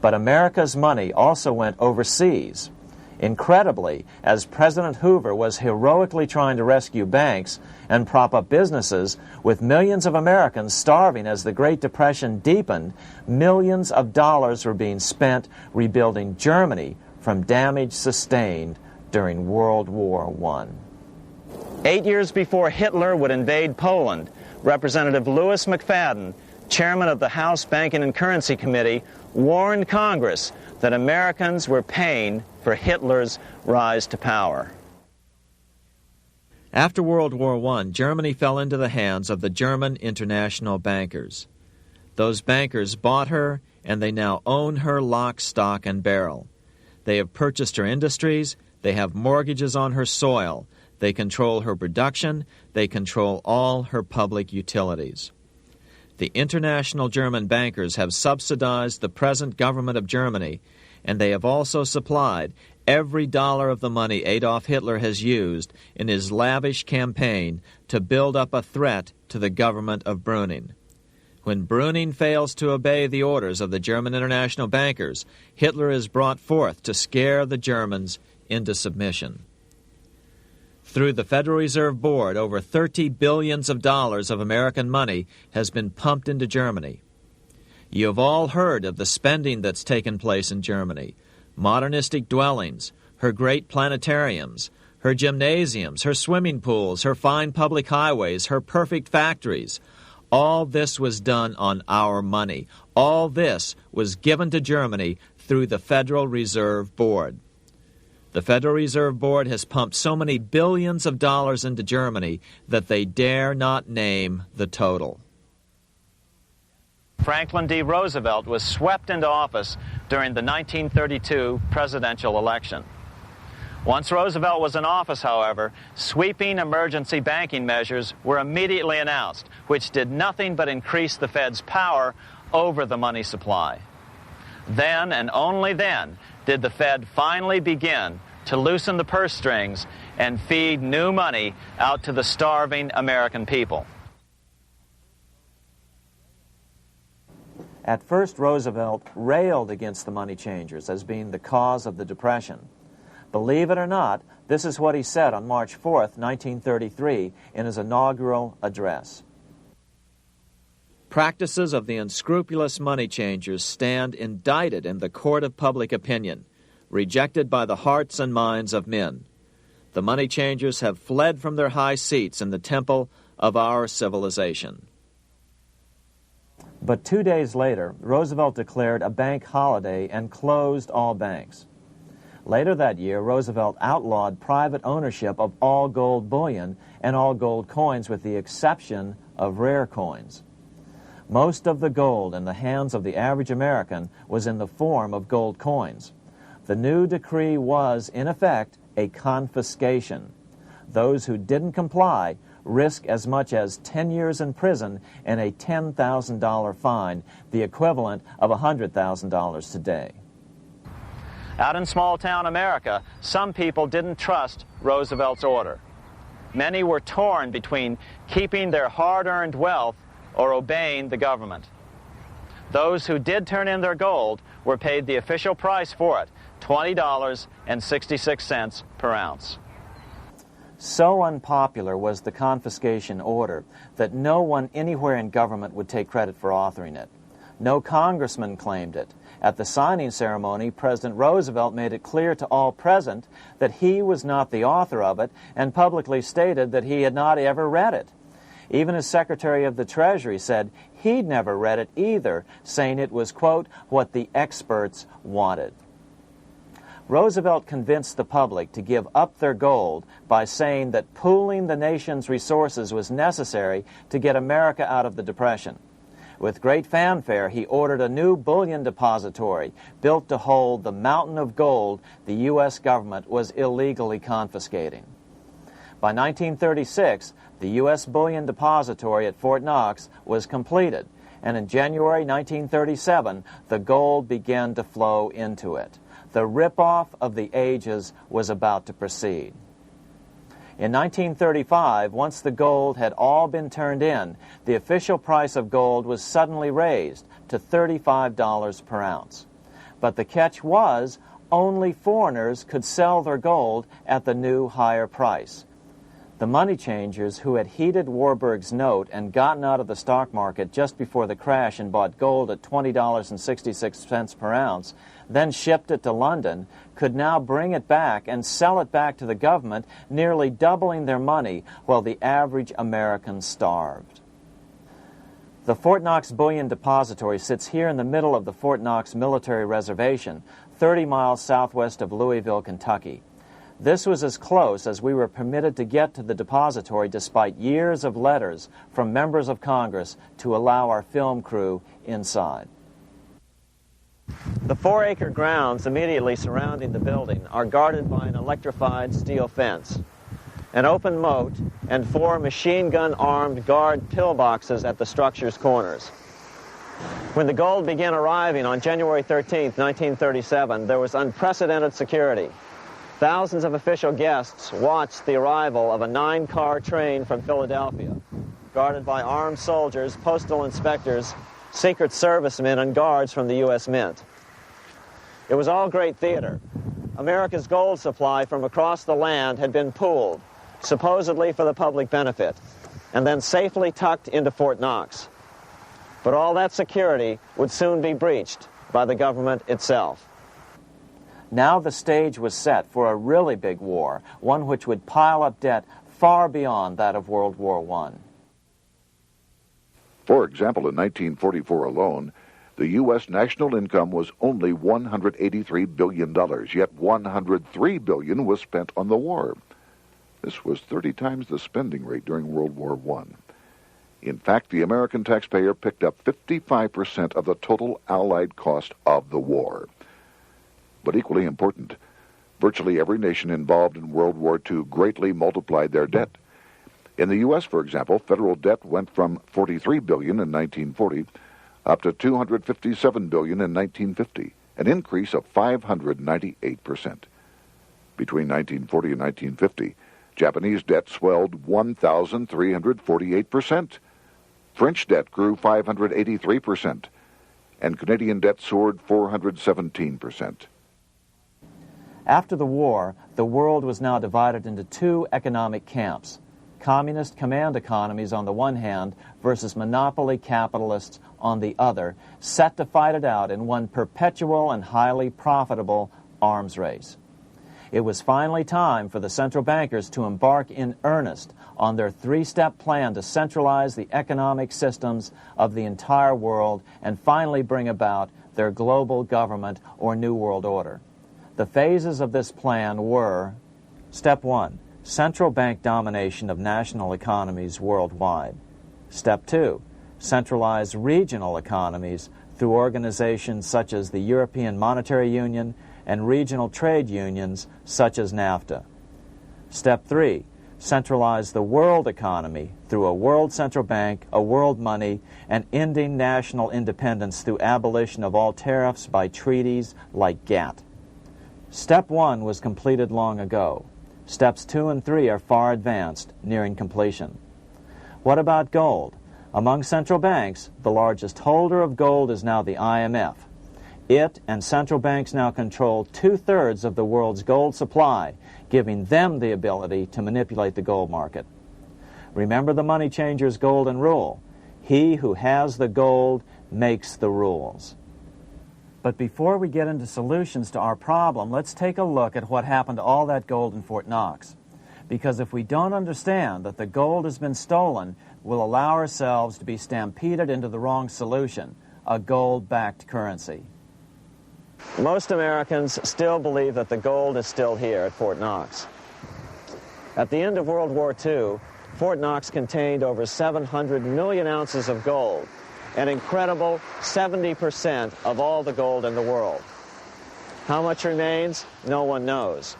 But America's money also went overseas. Incredibly, as President Hoover was heroically trying to rescue banks and prop up businesses, with millions of Americans starving as the Great Depression deepened, millions of dollars were being spent rebuilding Germany from damage sustained during World War I. 8 years before Hitler would invade Poland, Representative Louis McFadden, chairman of the House Banking and Currency Committee, warned Congress that Americans were paying for Hitler's rise to power. After World War I, Germany fell into the hands of the German international bankers. Those bankers bought her, and they now own her lock, stock, and barrel. They have purchased her industries, they have mortgages on her soil, they control her production, they control all her public utilities. The international German bankers have subsidized the present government of Germany, and they have also supplied every dollar of the money Adolf Hitler has used in his lavish campaign to build up a threat to the government of Brüning. When Brüning fails to obey the orders of the German international bankers, Hitler is brought forth to scare the Germans into submission. Through the Federal Reserve Board, over $30 billion of American money has been pumped into Germany. You have all heard of the spending that's taken place in Germany. Modernistic dwellings, her great planetariums, her gymnasiums, her swimming pools, her fine public highways, her perfect factories. All this was done on our money. All this was given to Germany through the Federal Reserve Board. The Federal Reserve Board has pumped so many billions of dollars into Germany that they dare not name the total. Franklin D. Roosevelt was swept into office during the 1932 presidential election. Once Roosevelt was in office, however, sweeping emergency banking measures were immediately announced, which did nothing but increase the Fed's power over the money supply. Then, and only then, did the Fed finally begin to loosen the purse strings and feed new money out to the starving American people. At first, Roosevelt railed against the money changers as being the cause of the Depression. Believe it or not, this is what he said on March 4th, 1933, in his inaugural address. Practices of the unscrupulous money changers stand indicted in the court of public opinion, rejected by the hearts and minds of men. The money changers have fled from their high seats in the temple of our civilization. But 2 days later, Roosevelt declared a bank holiday and closed all banks. Later that year, Roosevelt outlawed private ownership of all gold bullion and all gold coins with the exception of rare coins. Most of the gold in the hands of the average American was in the form of gold coins. The new decree was, in effect, a confiscation. Those who didn't comply risk as much as 10 years in prison and a $10,000 fine, the equivalent of $100,000 today. Out in small-town America, some people didn't trust Roosevelt's order. Many were torn between keeping their hard-earned wealth or obeying the government. Those who did turn in their gold were paid the official price for it, $20.66 per ounce. So unpopular was the confiscation order that no one anywhere in government would take credit for authoring it. No congressman claimed it. At the signing ceremony, President Roosevelt made it clear to all present that he was not the author of it and publicly stated that he had not ever read it. Even his Secretary of the Treasury said he'd never read it either, saying it was, quote, what the experts wanted. Roosevelt convinced the public to give up their gold by saying that pooling the nation's resources was necessary to get America out of the Depression. With great fanfare, he ordered a new bullion depository built to hold the mountain of gold the U.S. government was illegally confiscating. By 1936, the U.S. Bullion Depository at Fort Knox was completed, and in January 1937, the gold began to flow into it. The rip-off of the ages was about to proceed. In 1935, once the gold had all been turned in, the official price of gold was suddenly raised to $35 per ounce. But the catch was, only foreigners could sell their gold at the new higher price. The money changers who had heeded Warburg's note and gotten out of the stock market just before the crash and bought gold at $20.66 per ounce, then shipped it to London, could now bring it back and sell it back to the government, nearly doubling their money while the average American starved. The Fort Knox Bullion Depository sits here in the middle of the Fort Knox Military Reservation, 30 miles southwest of Louisville, Kentucky. This was as close as we were permitted to get to the depository despite years of letters from members of Congress to allow our film crew inside. The 4-acre grounds immediately surrounding the building are guarded by an electrified steel fence, an open moat, and 4 machine-gun-armed guard pillboxes at the structure's corners. When the gold began arriving on January 13, 1937, there was unprecedented security. Thousands of official guests watched the arrival of a 9-car train from Philadelphia, guarded by armed soldiers, postal inspectors, Secret Servicemen, and guards from the U.S. Mint. It was all great theater. America's gold supply from across the land had been pooled, supposedly for the public benefit, and then safely tucked into Fort Knox. But all that security would soon be breached by the government itself. Now the stage was set for a really big war, one which would pile up debt far beyond that of World War I. For example, in 1944 alone, the U.S. national income was only $183 billion, yet $103 billion was spent on the war. This was 30 times the spending rate during World War I. In fact, the American taxpayer picked up 55% of the total Allied cost of the war. But equally important, virtually every nation involved in World War II greatly multiplied their debt. In the U.S., for example, federal debt went from $43 billion in 1940 up to $257 billion in 1950, an increase of 598%. Between 1940 and 1950, Japanese debt swelled 1,348%. French debt grew 583%, and Canadian debt soared 417%. After the war, the world was now divided into two economic camps: communist command economies on the one hand versus monopoly capitalists on the other, set to fight it out in one perpetual and highly profitable arms race. It was finally time for the central bankers to embark in earnest on their three-step plan to centralize the economic systems of the entire world and finally bring about their global government or New World Order. The phases of this plan were: Step 1, central bank domination of national economies worldwide. Step 2, centralized regional economies through organizations such as the European Monetary Union and regional trade unions such as NAFTA. Step 3, centralize the world economy through a world central bank, a world money, and ending national independence through abolition of all tariffs by treaties like GATT. Step 1 was completed long ago. Steps 2 and 3 are far advanced, nearing completion. What about gold? Among central banks, the largest holder of gold is now the IMF. It and central banks now control 2/3 of the world's gold supply, giving them the ability to manipulate the gold market. Remember the money changer's golden rule: he who has the gold makes the rules. But before we get into solutions to our problem, let's take a look at what happened to all that gold in Fort Knox. Because if we don't understand that the gold has been stolen, we'll allow ourselves to be stampeded into the wrong solution: a gold-backed currency. Most Americans still believe that the gold is still here at Fort Knox. At the end of World War II, Fort Knox contained over 700 million ounces of gold, an incredible 70% of all the gold in the world. How much remains? No one knows.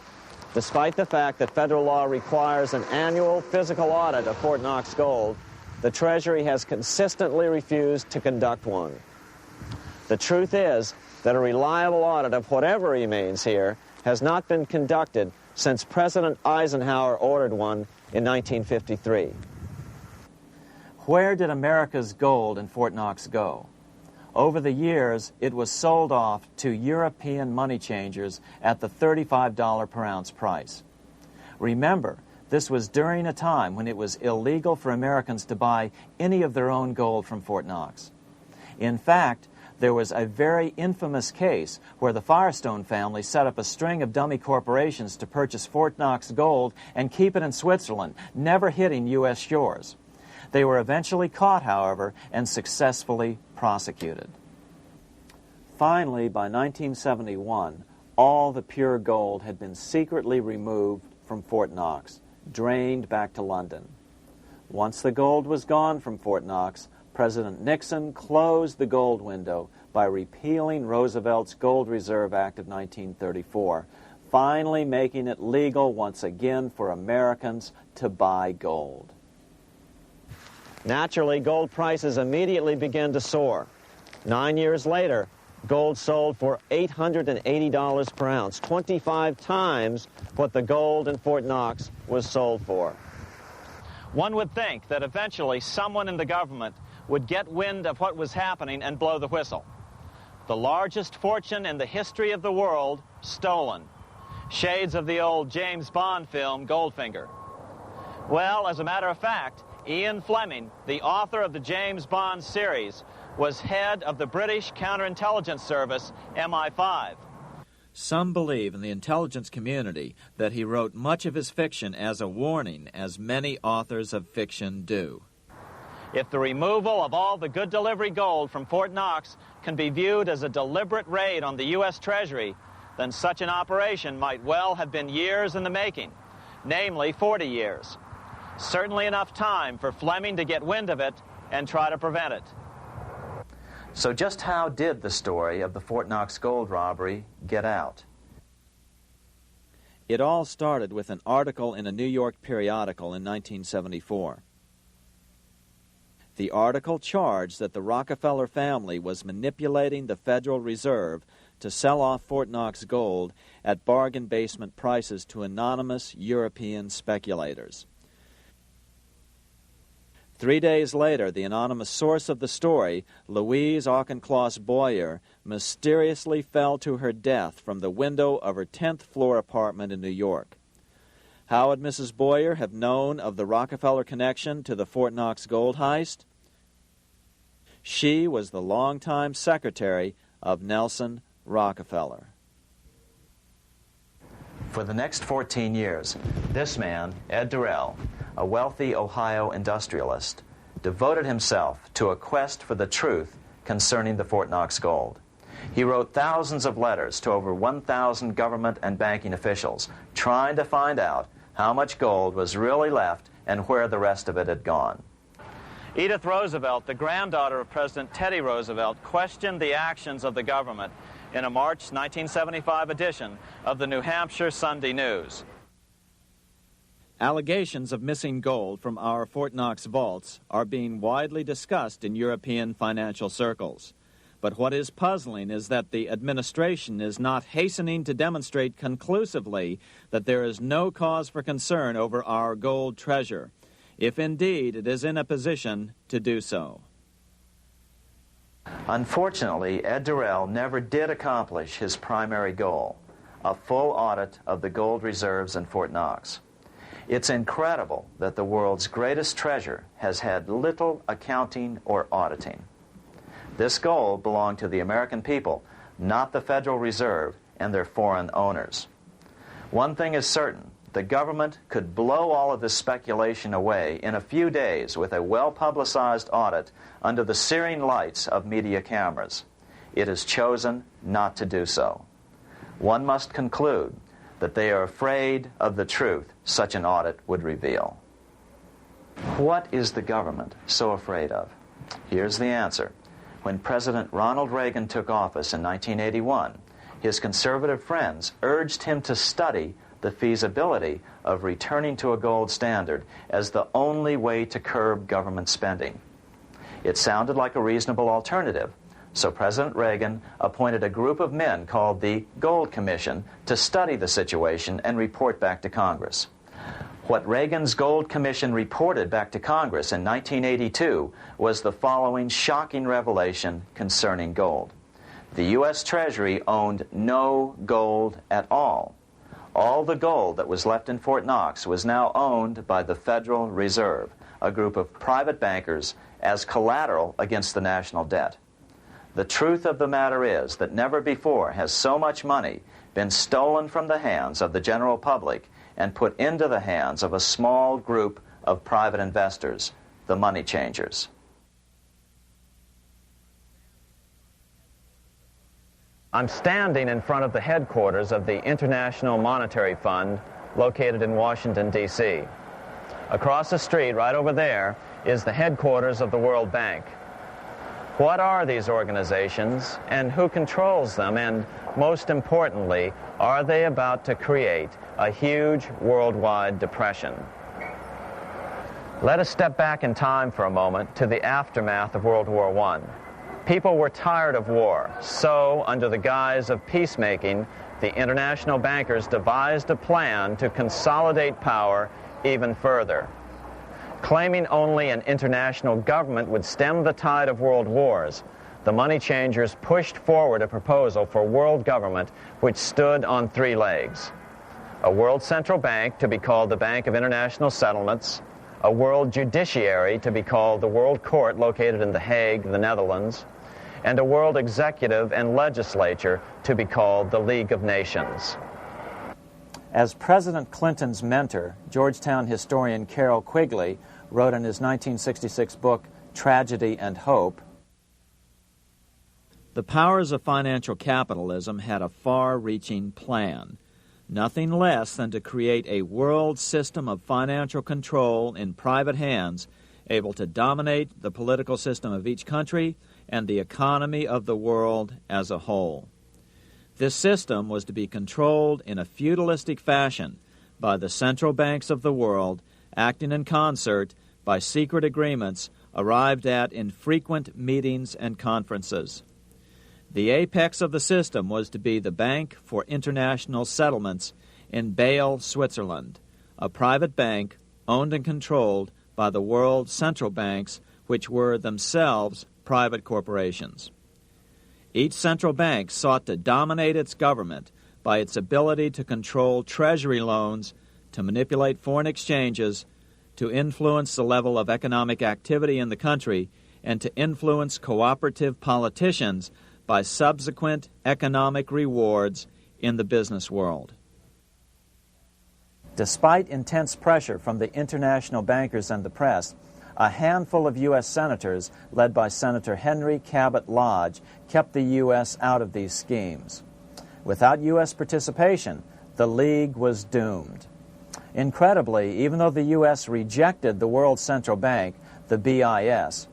Despite the fact that federal law requires an annual physical audit of Fort Knox gold, the Treasury has consistently refused to conduct one. The truth is that a reliable audit of whatever remains here has not been conducted since President Eisenhower ordered one in 1953. Where did America's gold in Fort Knox go? Over the years, it was sold off to European money changers at the $35 per ounce price. Remember, this was during a time when it was illegal for Americans to buy any of their own gold from Fort Knox. In fact, there was a very infamous case where the Firestone family set up a string of dummy corporations to purchase Fort Knox gold and keep it in Switzerland, never hitting U.S. shores. They were eventually caught, however, and successfully prosecuted. Finally, by 1971, all the pure gold had been secretly removed from Fort Knox, drained back to London. Once the gold was gone from Fort Knox, President Nixon closed the gold window by repealing Roosevelt's Gold Reserve Act of 1934, finally making it legal once again for Americans to buy gold. Naturally, gold prices immediately began to soar. 9 years later, gold sold for $880 per ounce, 25 times what the gold in Fort Knox was sold for. One would think that eventually someone in the government would get wind of what was happening and blow the whistle. The largest fortune in the history of the world stolen. Shades of the old James Bond film, Goldfinger. Well, as a matter of fact, Ian Fleming, the author of the James Bond series, was head of the British counterintelligence service, MI5. Some believe in the intelligence community that he wrote much of his fiction as a warning, as many authors of fiction do. If the removal of all the good delivery gold from Fort Knox can be viewed as a deliberate raid on the U.S. Treasury, then such an operation might well have been years in the making, namely 40 years. Certainly enough time for Fleming to get wind of it and try to prevent it. So just how did the story of the Fort Knox gold robbery get out? It all started with an article in a New York periodical in 1974. The article charged that the Rockefeller family was manipulating the Federal Reserve to sell off Fort Knox gold at bargain basement prices to anonymous European speculators. 3 days later, the anonymous source of the story, Louise Auchincloss Boyer, mysteriously fell to her death from the window of her 10th floor apartment in New York. How would Mrs. Boyer have known of the Rockefeller connection to the Fort Knox gold heist? She was the longtime secretary of Nelson Rockefeller. For the next 14 years, this man, Ed Durrell, a wealthy Ohio industrialist, devoted himself to a quest for the truth concerning the Fort Knox gold. He wrote thousands of letters to over 1,000 government and banking officials, trying to find out how much gold was really left and where the rest of it had gone. Edith Roosevelt, the granddaughter of President Teddy Roosevelt, questioned the actions of the government in a March 1975 edition of the New Hampshire Sunday News. Allegations of missing gold from our Fort Knox vaults are being widely discussed in European financial circles. But what is puzzling is that the administration is not hastening to demonstrate conclusively that there is no cause for concern over our gold treasure, if indeed it is in a position to do so. Unfortunately, Ed Durrell never did accomplish his primary goal, a full audit of the gold reserves in Fort Knox. It's incredible that the world's greatest treasure has had little accounting or auditing. This gold belonged to the American people, not the Federal Reserve and their foreign owners. One thing is certain, the government could blow all of this speculation away in a few days with a well-publicized audit under the searing lights of media cameras. It has chosen not to do so. One must conclude that they are afraid of the truth such an audit would reveal. What is the government so afraid of? Here's the answer. When President Ronald Reagan took office in 1981, his conservative friends urged him to study the feasibility of returning to a gold standard as the only way to curb government spending. It sounded like a reasonable alternative, so President Reagan appointed a group of men called the Gold Commission to study the situation and report back to Congress. What Reagan's Gold Commission reported back to Congress in 1982 was the following shocking revelation concerning gold. The U.S. Treasury owned no gold at all. All the gold that was left in Fort Knox was now owned by the Federal Reserve, a group of private bankers, as collateral against the national debt. The truth of the matter is that never before has so much money been stolen from the hands of the general public and put into the hands of a small group of private investors, the money changers. I'm standing in front of the headquarters of the International Monetary Fund located in Washington, D.C. Across the street, right over there, is the headquarters of the World Bank. What are these organizations and who controls them? And most importantly, are they about to create a huge worldwide depression? Let us step back in time for a moment to the aftermath of World War I. People were tired of war, so under the guise of peacemaking, the international bankers devised a plan to consolidate power even further. Claiming only an international government would stem the tide of world wars, the money changers pushed forward a proposal for world government which stood on three legs. A world central bank to be called the Bank of International Settlements, a world judiciary to be called the World Court located in The Hague, the Netherlands, and a world executive and legislature to be called the League of Nations. As President Clinton's mentor, Georgetown historian Carroll Quigley wrote in his 1966 book, Tragedy and Hope, the powers of financial capitalism had a far-reaching plan, nothing less than to create a world system of financial control in private hands, able to dominate the political system of each country and the economy of the world as a whole. This system was to be controlled in a feudalistic fashion by the central banks of the world, acting in concert by secret agreements arrived at in frequent meetings and conferences. The apex of the system was to be the Bank for International Settlements in Bâle, Switzerland, a private bank owned and controlled by the world central banks, which were themselves private corporations. Each central bank sought to dominate its government by its ability to control treasury loans, to manipulate foreign exchanges, to influence the level of economic activity in the country, and to influence cooperative politicians by subsequent economic rewards in the business world. Despite intense pressure from the international bankers and the press, a handful of U.S. senators, led by Senator Henry Cabot Lodge, kept the U.S. out of these schemes. Without U.S. participation, the League was doomed. Incredibly, even though the U.S. rejected the World Central Bank, the BIS,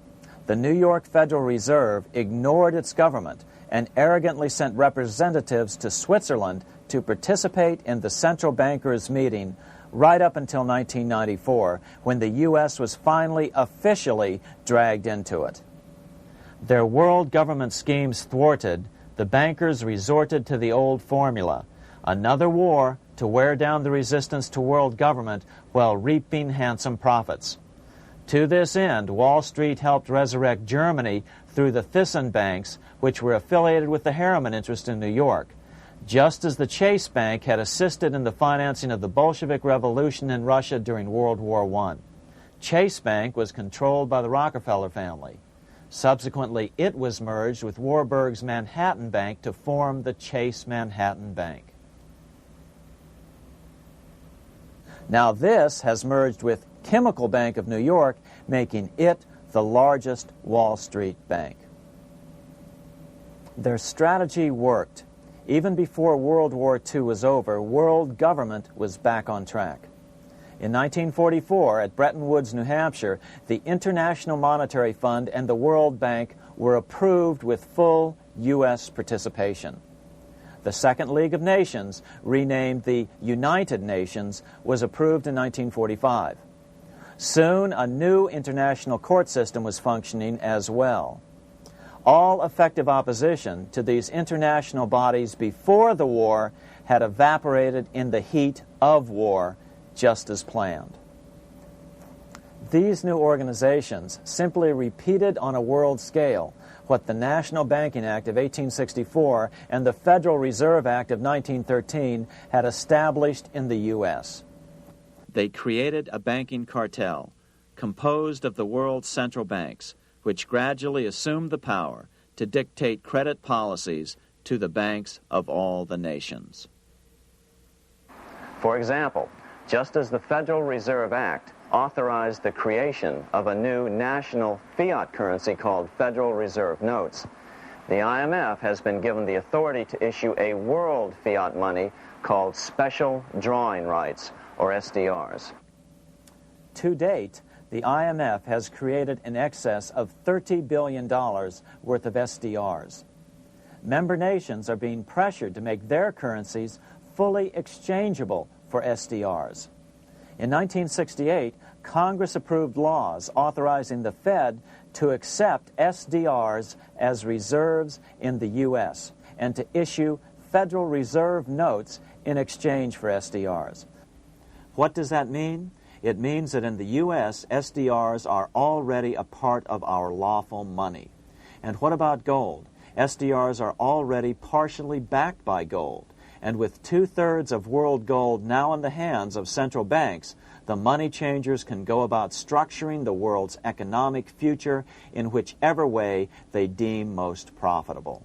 the New York Federal Reserve ignored its government and arrogantly sent representatives to Switzerland to participate in the central bankers' meeting right up until 1994, when the U.S. was finally officially dragged into it. Their world government schemes thwarted, the bankers resorted to the old formula: another war to wear down the resistance to world government while reaping handsome profits. To this end, Wall Street helped resurrect Germany through the Thyssen banks, which were affiliated with the Harriman interest in New York, just as the Chase Bank had assisted in the financing of the Bolshevik Revolution in Russia during World War I. Chase Bank was controlled by the Rockefeller family. Subsequently, it was merged with Warburg's Manhattan Bank to form the Chase Manhattan Bank. Now this has merged with Chemical Bank of New York, making it the largest Wall Street bank. Their strategy worked. Even before World War II was over, world government was back on track. In 1944, at Bretton Woods, New Hampshire, the International Monetary Fund and the World Bank were approved with full U.S. participation. The Second League of Nations, renamed the United Nations, was approved in 1945. Soon, a new international court system was functioning as well. All effective opposition to these international bodies before the war had evaporated in the heat of war, just as planned. These new organizations simply repeated on a world scale what the National Banking Act of 1864 and the Federal Reserve Act of 1913 had established in the U.S. They created a banking cartel composed of the world's central banks, which gradually assumed the power to dictate credit policies to the banks of all the nations. For example, just as the Federal Reserve Act authorized the creation of a new national fiat currency called Federal Reserve Notes, the IMF has been given the authority to issue a world fiat money called Special Drawing Rights, or SDRs. To date, the IMF has created in excess of $30 billion worth of SDRs. Member nations are being pressured to make their currencies fully exchangeable for SDRs. In 1968, Congress approved laws authorizing the Fed to accept SDRs as reserves in the U.S. and to issue Federal Reserve notes in exchange for SDRs. What does that mean? It means that in the U.S., SDRs are already a part of our lawful money. And what about gold? SDRs are already partially backed by gold. And with 2/3 of world gold now in the hands of central banks, the money changers can go about structuring the world's economic future in whichever way they deem most profitable.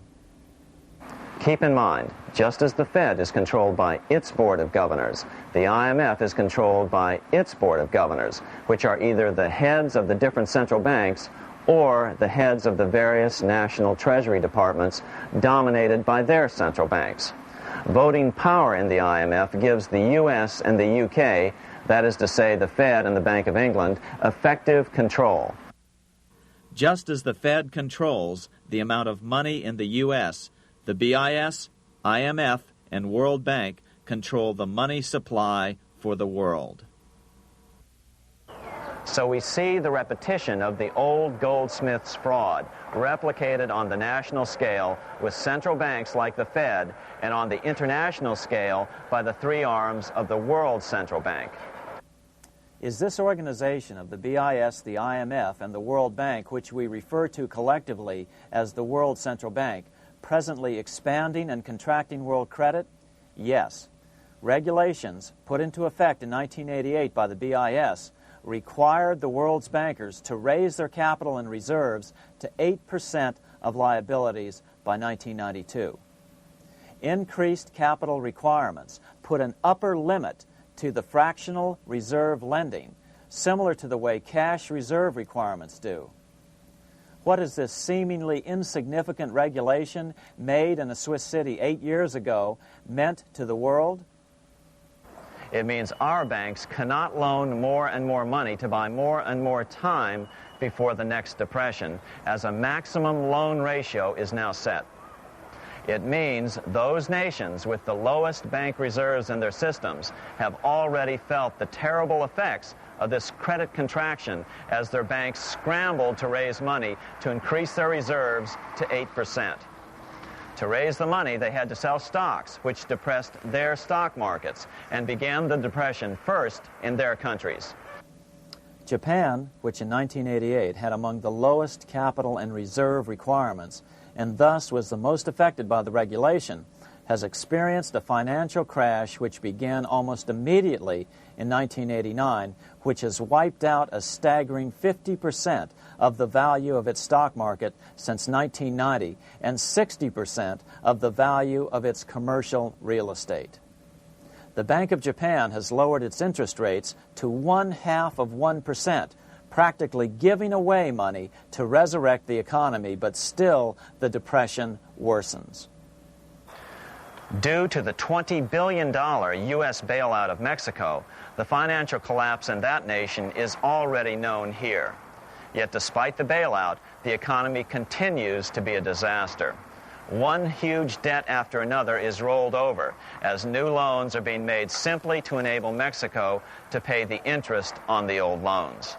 Keep in mind, just as the Fed is controlled by its Board of Governors, the IMF is controlled by its Board of Governors, which are either the heads of the different central banks or the heads of the various national treasury departments dominated by their central banks. Voting power in the IMF gives the U.S. and the U.K., that is to say the Fed and the Bank of England, effective control. Just as the Fed controls the amount of money in the U.S., the BIS, IMF, and World Bank control the money supply for the world. So we see the repetition of the old goldsmith's fraud replicated on the national scale with central banks like the Fed and on the international scale by the three arms of the World Central Bank. Is this organization of the BIS, the IMF, and the World Bank, which we refer to collectively as the World Central Bank, presently expanding and contracting world credit? Yes. Regulations put into effect in 1988 by the BIS required the world's bankers to raise their capital and reserves to 8% of liabilities by 1992. Increased capital requirements put an upper limit to the fractional reserve lending, similar to the way cash reserve requirements do. What has this seemingly insignificant regulation made in a Swiss city 8 years ago meant to the world? It means our banks cannot loan more and more money to buy more and more time before the next depression, as a maximum loan ratio is now set. It means those nations with the lowest bank reserves in their systems have already felt the terrible effects of this credit contraction as their banks scrambled to raise money to increase their reserves to 8%. To raise the money, they had to sell stocks, which depressed their stock markets and began the depression first in their countries. Japan, which in 1988 had among the lowest capital and reserve requirements, and thus was the most affected by the regulation, has experienced a financial crash which began almost immediately in 1989, which has wiped out a staggering 50% of the value of its stock market since 1990 and 60% of the value of its commercial real estate. The Bank of Japan has lowered its interest rates to 0.5%, practically giving away money to resurrect the economy, but still the depression worsens. Due to the $20 billion U.S. bailout of Mexico, the financial collapse in that nation is already known here. Yet despite the bailout, the economy continues to be a disaster. One huge debt after another is rolled over as new loans are being made simply to enable Mexico to pay the interest on the old loans.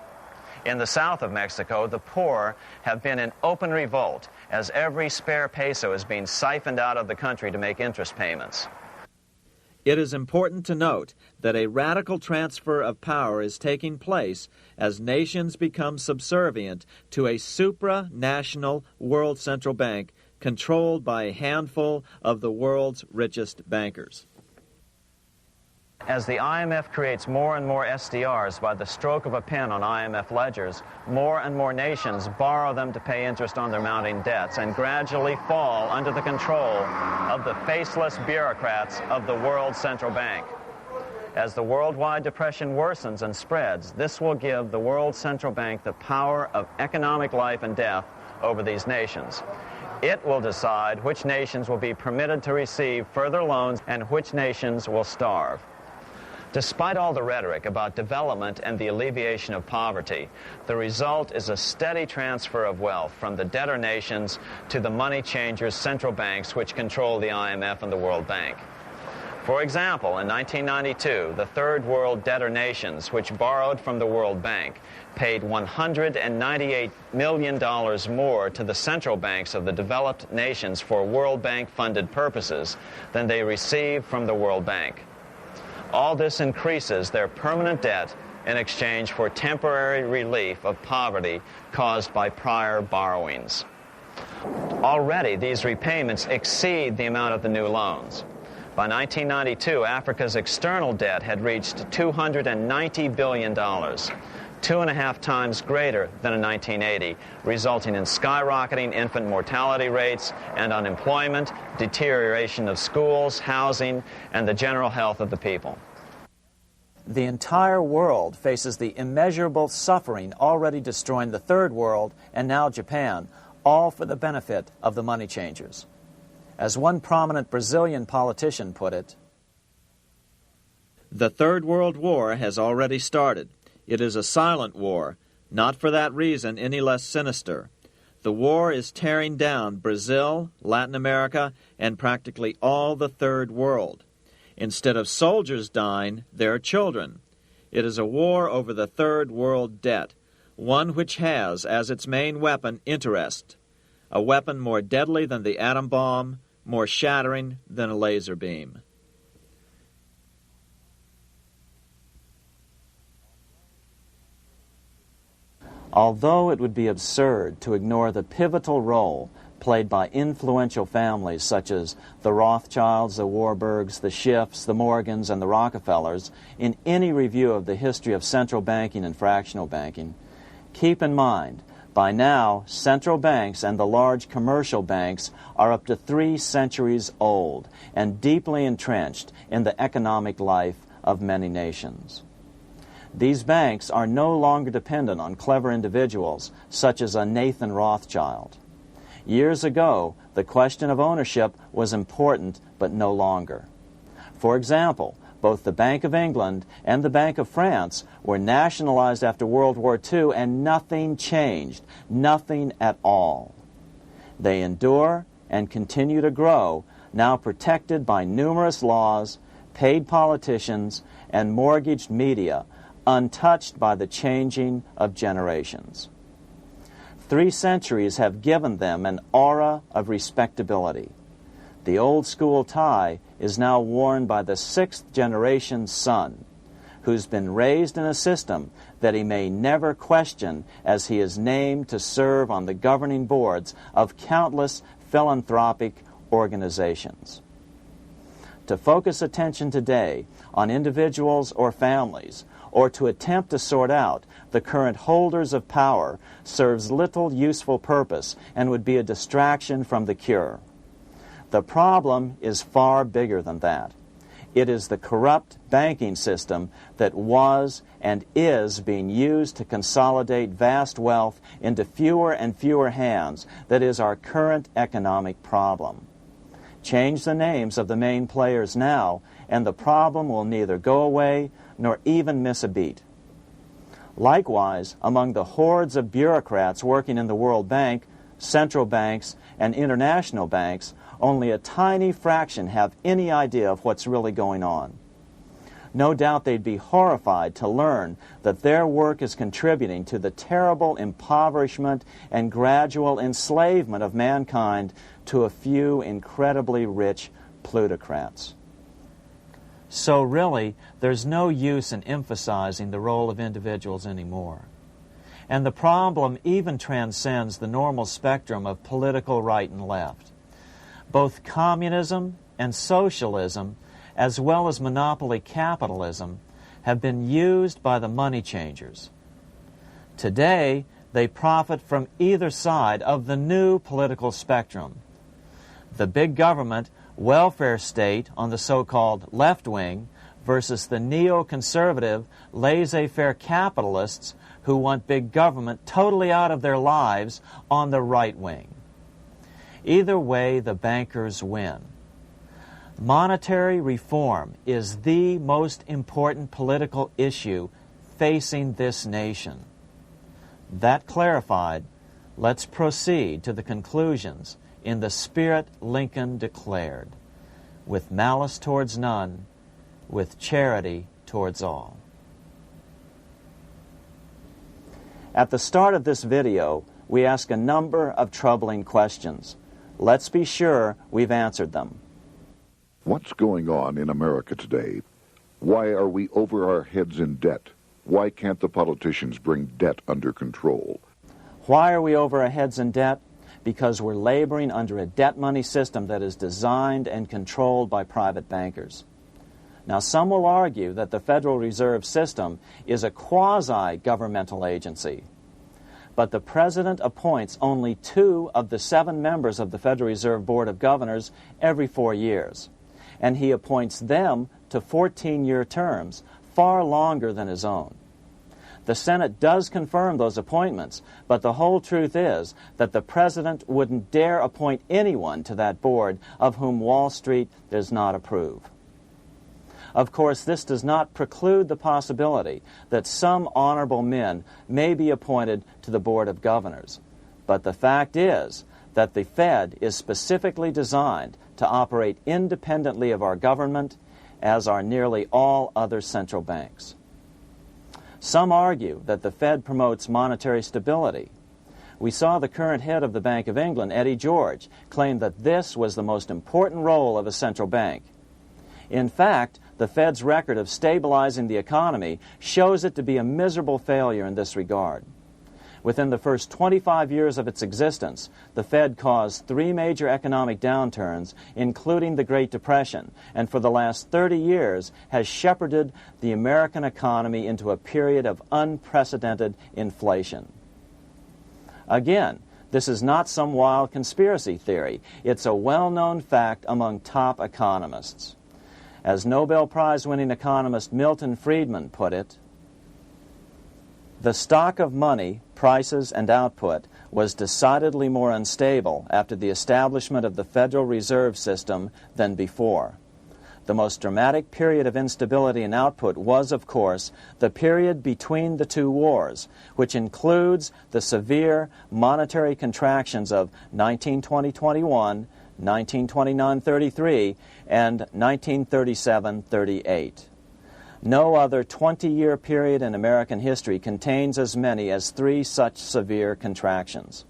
In the south of Mexico, the poor have been in open revolt as every spare peso is being siphoned out of the country to make interest payments. It is important to note that a radical transfer of power is taking place as nations become subservient to a supranational world central bank controlled by a handful of the world's richest bankers. As the IMF creates more and more SDRs by the stroke of a pen on IMF ledgers, more and more nations borrow them to pay interest on their mounting debts and gradually fall under the control of the faceless bureaucrats of the World Central Bank. As the worldwide depression worsens and spreads, this will give the World Central Bank the power of economic life and death over these nations. It will decide which nations will be permitted to receive further loans and which nations will starve. Despite all the rhetoric about development and the alleviation of poverty, the result is a steady transfer of wealth from the debtor nations to the money changers' central banks which control the IMF and the World Bank. For example, in 1992, the Third World debtor nations, which borrowed from the World Bank, paid $198 million more to the central banks of the developed nations for World Bank-funded purposes than they received from the World Bank. All this increases their permanent debt in exchange for temporary relief of poverty caused by prior borrowings. Already, these repayments exceed the amount of the new loans. By 1992, Africa's external debt had reached $290 billion, 2.5 times greater than in 1980, resulting in skyrocketing infant mortality rates and unemployment, deterioration of schools, housing, and the general health of the people. The entire world faces the immeasurable suffering already destroying the Third World and now Japan, all for the benefit of the money changers. As one prominent Brazilian politician put it, "The Third World War has already started. It is a silent war, not for that reason any less sinister. The war is tearing down Brazil, Latin America, and practically all the Third World. Instead of soldiers dying, there are children. It is a war over the Third World debt, one which has as its main weapon interest, a weapon more deadly than the atom bomb, more shattering than a laser beam." Although it would be absurd to ignore the pivotal role played by influential families such as the Rothschilds, the Warburgs, the Schiffs, the Morgans, and the Rockefellers in any review of the history of central banking and fractional banking, keep in mind, by now, central banks and the large commercial banks are up to 3 centuries old and deeply entrenched in the economic life of many nations. These banks are no longer dependent on clever individuals such as a Nathan Rothschild. Years ago, the question of ownership was important, but no longer. For example, both the Bank of England and the Bank of France were nationalized after World War II, and nothing changed, nothing at all. They endure and continue to grow, now protected by numerous laws, paid politicians, and mortgaged media, untouched by the changing of generations. 3 centuries have given them an aura of respectability. The old school tie is now worn by the 6th generation son, who's been raised in a system that he may never question, as he is named to serve on the governing boards of countless philanthropic organizations. To focus attention today on individuals or families, or to attempt to sort out the current holders of power, serves little useful purpose and would be a distraction from the cure. The problem is far bigger than that. It is the corrupt banking system that was and is being used to consolidate vast wealth into fewer and fewer hands that is our current economic problem. Change the names of the main players now, and the problem will neither go away nor even miss a beat. Likewise, among the hordes of bureaucrats working in the World Bank, central banks, and international banks, only a tiny fraction have any idea of what's really going on. No doubt they'd be horrified to learn that their work is contributing to the terrible impoverishment and gradual enslavement of mankind to a few incredibly rich plutocrats. So really, there's no use in emphasizing the role of individuals anymore. And the problem even transcends the normal spectrum of political right and left. Both communism and socialism, as well as monopoly capitalism, have been used by the money changers. Today, they profit from either side of the new political spectrum. The big government welfare state on the so-called left wing versus the neoconservative laissez-faire capitalists who want big government totally out of their lives on the right wing. Either way, the bankers win. Monetary reform is the most important political issue facing this nation. That clarified, let's proceed to the conclusions in the spirit Lincoln declared, with malice towards none, with charity towards all. At the start of this video, we ask a number of troubling questions. Let's be sure we've answered them. What's going on in America today? Why are we over our heads in debt? Why can't the politicians bring debt under control? Why are we over our heads in debt? Because we're laboring under a debt money system that is designed and controlled by private bankers. Now, some will argue that the Federal Reserve System is a quasi-governmental agency. But the President appoints only 2 of the 7 members of the Federal Reserve Board of Governors every 4 years. And he appoints them to 14-year terms, far longer than his own. The Senate does confirm those appointments, but the whole truth is that the President wouldn't dare appoint anyone to that board of whom Wall Street does not approve. Of course, this does not preclude the possibility that some honorable men may be appointed to the Board of Governors. But the fact is that the Fed is specifically designed to operate independently of our government, as are nearly all other central banks. Some argue that the Fed promotes monetary stability. We saw the current head of the Bank of England, Eddie George, claim that this was the most important role of a central bank. In fact, the Fed's record of stabilizing the economy shows it to be a miserable failure in this regard. Within the first 25 years of its existence, the Fed caused 3 major economic downturns, including the Great Depression, and for the last 30 years has shepherded the American economy into a period of unprecedented inflation. Again, this is not some wild conspiracy theory. It's a well-known fact among top economists. As Nobel Prize-winning economist Milton Friedman put it, the stock of money, prices, and output was decidedly more unstable after the establishment of the Federal Reserve System than before. The most dramatic period of instability in output was, of course, the period between the 2 wars, which includes the severe monetary contractions of 1920-21, 1929-33, and 1937-38. No other 20-year period in American history contains as many as 3 such severe contractions.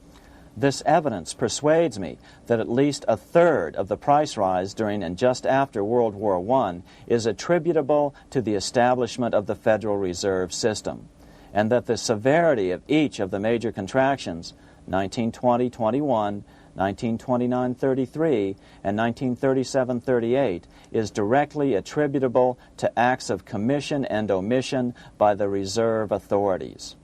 This evidence persuades me that at least a third of the price rise during and just after World War I is attributable to the establishment of the Federal Reserve System, and that the severity of each of the major contractions, 1920-21, 1929-33, and 1937-38, is directly attributable to acts of commission and omission by the reserve authorities.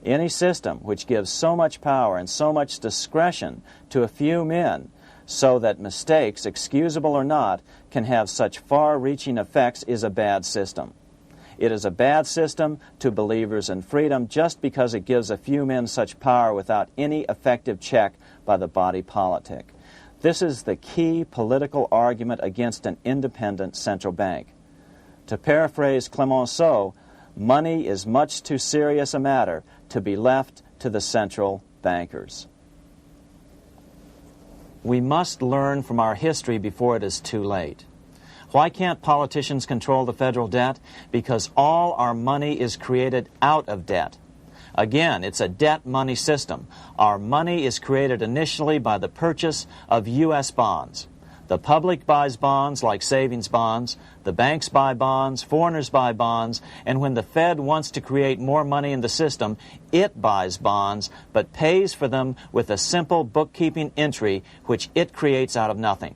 Any system which gives so much power and so much discretion to a few men so that mistakes, excusable or not, can have such far-reaching effects is a bad system. It is a bad system to believers in freedom just because it gives a few men such power without any effective check by the body politic. This is the key political argument against an independent central bank. To paraphrase Clemenceau, money is much too serious a matter to be left to the central bankers. We must learn from our history before it is too late. Why can't politicians control the federal debt? Because all our money is created out of debt. Again, it's a debt money system. Our money is created initially by the purchase of U.S. bonds. The public buys bonds like savings bonds, the banks buy bonds, foreigners buy bonds, and when the Fed wants to create more money in the system, it buys bonds, but pays for them with a simple bookkeeping entry which it creates out of nothing.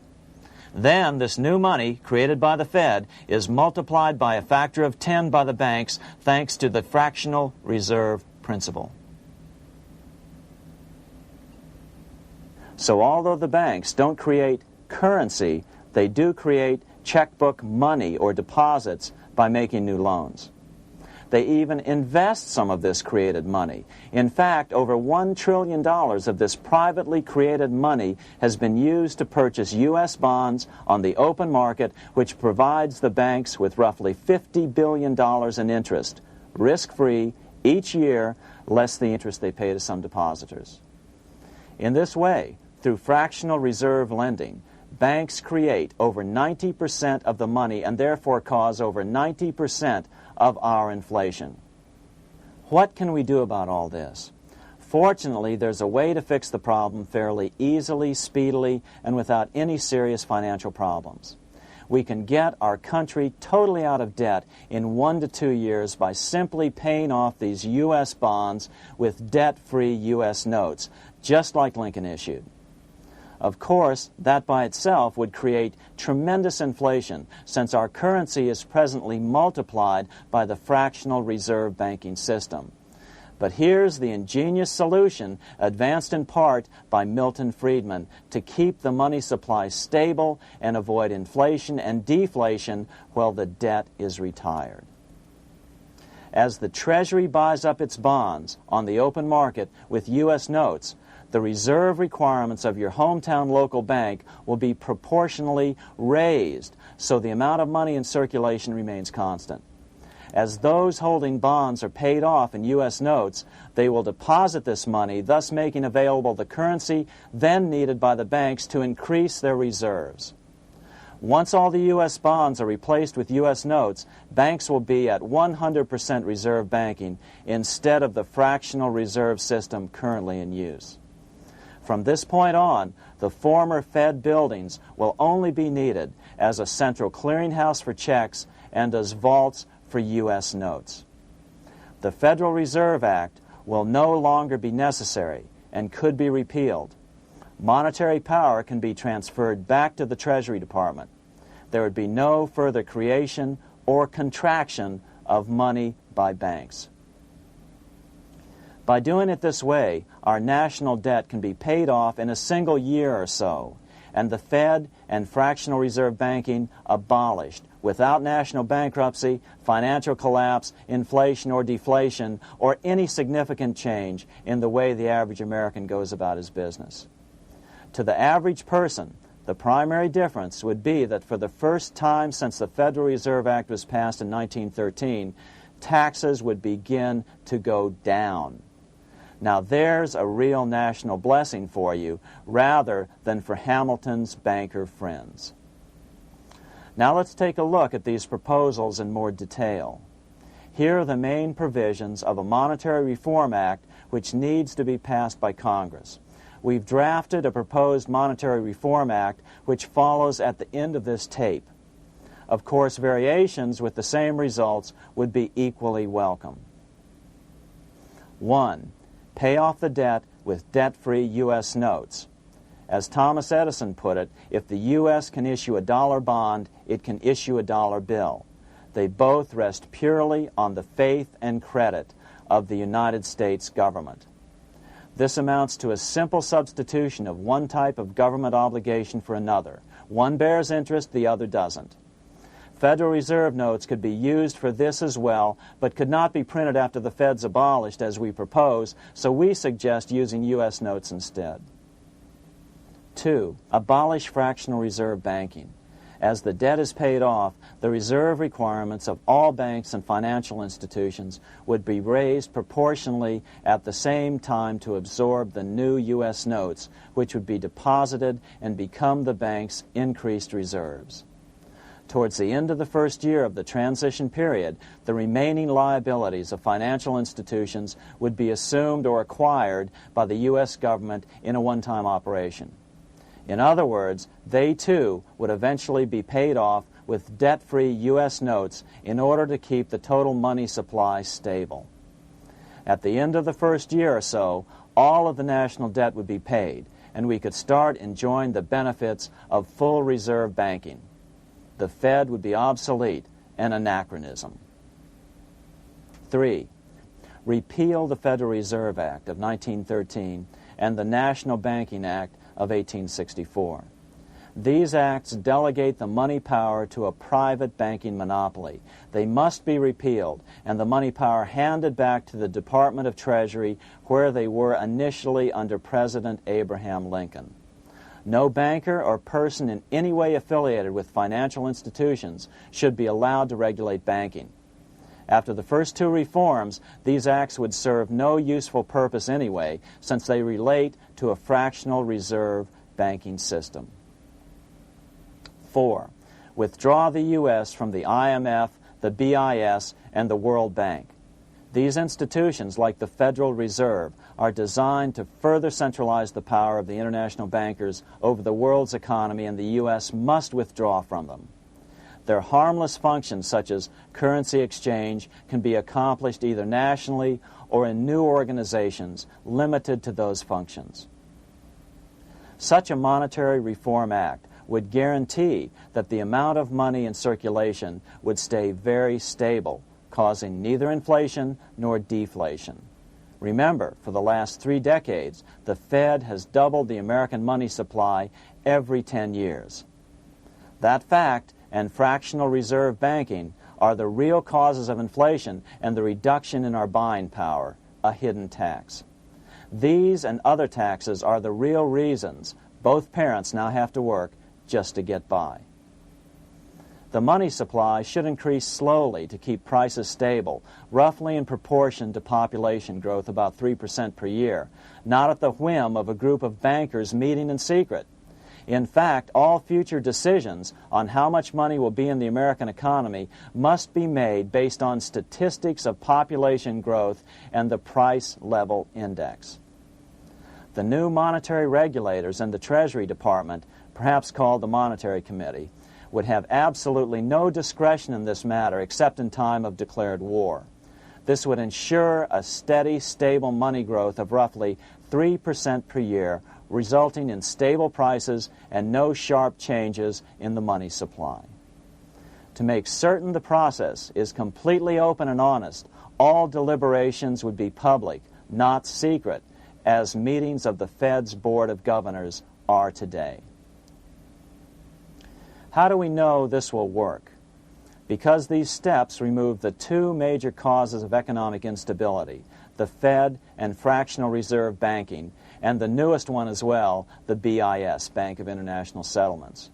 Then this new money, created by the Fed, is multiplied by a factor of 10 by the banks thanks to the fractional reserve principle. So although the banks don't create currency, they do create checkbook money or deposits by making new loans. They even invest some of this created money. In fact, over $1 trillion of this privately created money has been used to purchase U.S. bonds on the open market, which provides the banks with roughly $50 billion in interest, risk-free, each year, less the interest they pay to some depositors. In this way, through fractional reserve lending, banks create over 90% of the money and therefore cause over 90% of our inflation. What can we do about all this? Fortunately, there's a way to fix the problem fairly easily, speedily, and without any serious financial problems. We can get our country totally out of debt in 1 to 2 years by simply paying off these U.S. bonds with debt-free U.S. notes, just like Lincoln issued. Of course, that by itself would create tremendous inflation, since our currency is presently multiplied by the fractional reserve banking system. But here's the ingenious solution, advanced in part by Milton Friedman, to keep the money supply stable and avoid inflation and deflation while the debt is retired. As the Treasury buys up its bonds on the open market with U.S. notes, the reserve requirements of your hometown local bank will be proportionally raised, so the amount of money in circulation remains constant. As those holding bonds are paid off in U.S. notes, they will deposit this money, thus making available the currency then needed by the banks to increase their reserves. Once all the U.S. bonds are replaced with U.S. notes, banks will be at 100% reserve banking instead of the fractional reserve system currently in use. From this point on, the former Fed buildings will only be needed as a central clearinghouse for checks and as vaults for U.S. notes. The Federal Reserve Act will no longer be necessary and could be repealed. Monetary power can be transferred back to the Treasury Department. There would be no further creation or contraction of money by banks. By doing it this way, our national debt can be paid off in a single year or so, and the Fed and fractional reserve banking abolished without national bankruptcy, financial collapse, inflation or deflation, or any significant change in the way the average American goes about his business. To the average person, the primary difference would be that for the first time since the Federal Reserve Act was passed in 1913, taxes would begin to go down. Now there's a real national blessing for you, rather than for Hamilton's banker friends. Now let's take a look at these proposals in more detail. Here are the main provisions of a Monetary Reform Act which needs to be passed by Congress. We've drafted a proposed Monetary Reform Act which follows at the end of this tape. Of course, variations with the same results would be equally welcome. 1. Pay off the debt with debt-free U.S. notes. As Thomas Edison put it, if the U.S. can issue a dollar bond, it can issue a dollar bill. They both rest purely on the faith and credit of the United States government. This amounts to a simple substitution of one type of government obligation for another. One bears interest, the other doesn't. Federal Reserve notes could be used for this as well, but could not be printed after the Fed's abolished, as we propose, so we suggest using U.S. notes instead. 2. Abolish fractional reserve banking. As the debt is paid off, the reserve requirements of all banks and financial institutions would be raised proportionally at the same time to absorb the new U.S. notes, which would be deposited and become the bank's increased reserves. Towards the end of the first year of the transition period, the remaining liabilities of financial institutions would be assumed or acquired by the U.S. government in a one-time operation. In other words, they too would eventually be paid off with debt-free U.S. notes in order to keep the total money supply stable. At the end of the first year or so, all of the national debt would be paid, and we could start enjoying the benefits of full reserve banking. The Fed would be obsolete, an anachronism. 3. Repeal the Federal Reserve Act of 1913 and the National Banking Act of 1864. These acts delegate the money power to a private banking monopoly. They must be repealed, and the money power handed back to the Department of Treasury, where they were initially under President Abraham Lincoln. No banker or person in any way affiliated with financial institutions should be allowed to regulate banking. After the first two reforms, these acts would serve no useful purpose anyway, since they relate to a fractional reserve banking system. 4. Withdraw the U.S. from the IMF, the BIS, and the World Bank. These institutions, like the Federal Reserve, are designed to further centralize the power of the international bankers over the world's economy, and the U.S. must withdraw from them. Their harmless functions, such as currency exchange, can be accomplished either nationally or in new organizations limited to those functions. Such a monetary reform act would guarantee that the amount of money in circulation would stay very stable, causing neither inflation nor deflation. Remember, for the last 3 decades, the Fed has doubled the American money supply every 10 years. That fact and fractional reserve banking are the real causes of inflation and the reduction in our buying power, a hidden tax. These and other taxes are the real reasons both parents now have to work just to get by. The money supply should increase slowly to keep prices stable, roughly in proportion to population growth, about 3% per year, not at the whim of a group of bankers meeting in secret. In fact, all future decisions on how much money will be in the American economy must be made based on statistics of population growth and the price level index. The new monetary regulators and the Treasury Department, perhaps called the Monetary Committee, would have absolutely no discretion in this matter except in time of declared war. This would ensure a steady, stable money growth of roughly 3% per year, resulting in stable prices and no sharp changes in the money supply. To make certain the process is completely open and honest, all deliberations would be public, not secret, as meetings of the Fed's Board of Governors are today. How do we know this will work? Because these steps remove the two major causes of economic instability, the Fed and fractional reserve banking, and the newest one as well, the BIS, Bank of International Settlements.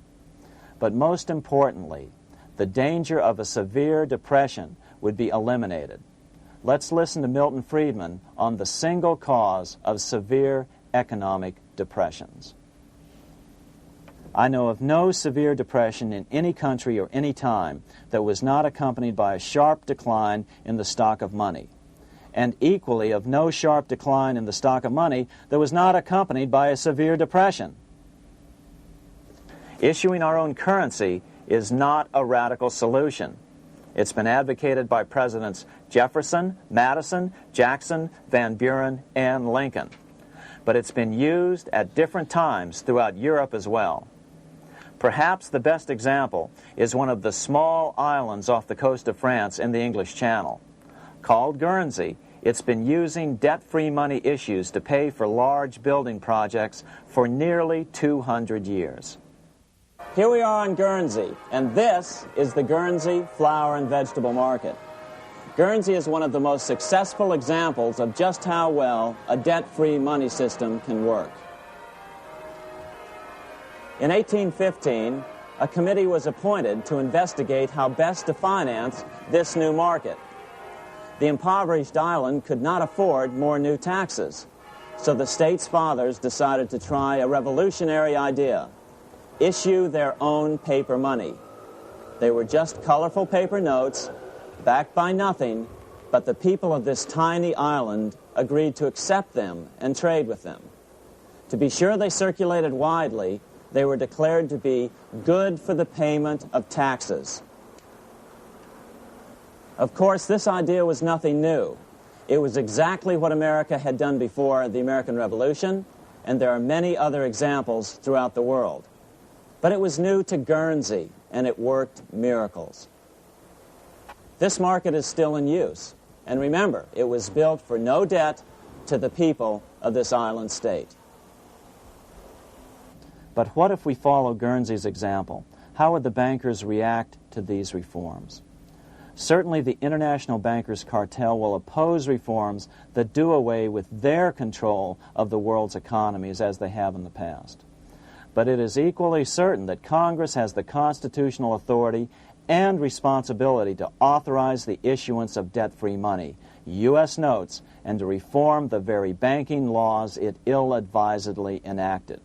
But most importantly, the danger of a severe depression would be eliminated. Let's listen to Milton Friedman on the single cause of severe economic depressions. I know of no severe depression in any country or any time that was not accompanied by a sharp decline in the stock of money, and equally of no sharp decline in the stock of money that was not accompanied by a severe depression. Issuing our own currency is not a radical solution. It's been advocated by Presidents Jefferson, Madison, Jackson, Van Buren, and Lincoln. But it's been used at different times throughout Europe as well. Perhaps the best example is one of the small islands off the coast of France in the English Channel. Called Guernsey, it's been using debt-free money issues to pay for large building projects for nearly 200 years. Here we are on Guernsey, and this is the Guernsey Flower and Vegetable Market. Guernsey is one of the most successful examples of just how well a debt-free money system can work. In 1815, a committee was appointed to investigate how best to finance this new market. The impoverished island could not afford more new taxes, so the state's fathers decided to try a revolutionary idea: issue their own paper money. They were just colorful paper notes, backed by nothing, but the people of this tiny island agreed to accept them and trade with them. To be sure they circulated widely, they were declared to be good for the payment of taxes. Of course, this idea was nothing new. It was exactly what America had done before the American Revolution, and there are many other examples throughout the world. But it was new to Guernsey, and it worked miracles. This market is still in use, and remember, it was built for no debt to the people of this island state. But what if we follow Guernsey's example? How would the bankers react to these reforms? Certainly the international bankers' cartel will oppose reforms that do away with their control of the world's economies as they have in the past. But it is equally certain that Congress has the constitutional authority and responsibility to authorize the issuance of debt-free money, U.S. notes, and to reform the very banking laws it ill-advisedly enacted.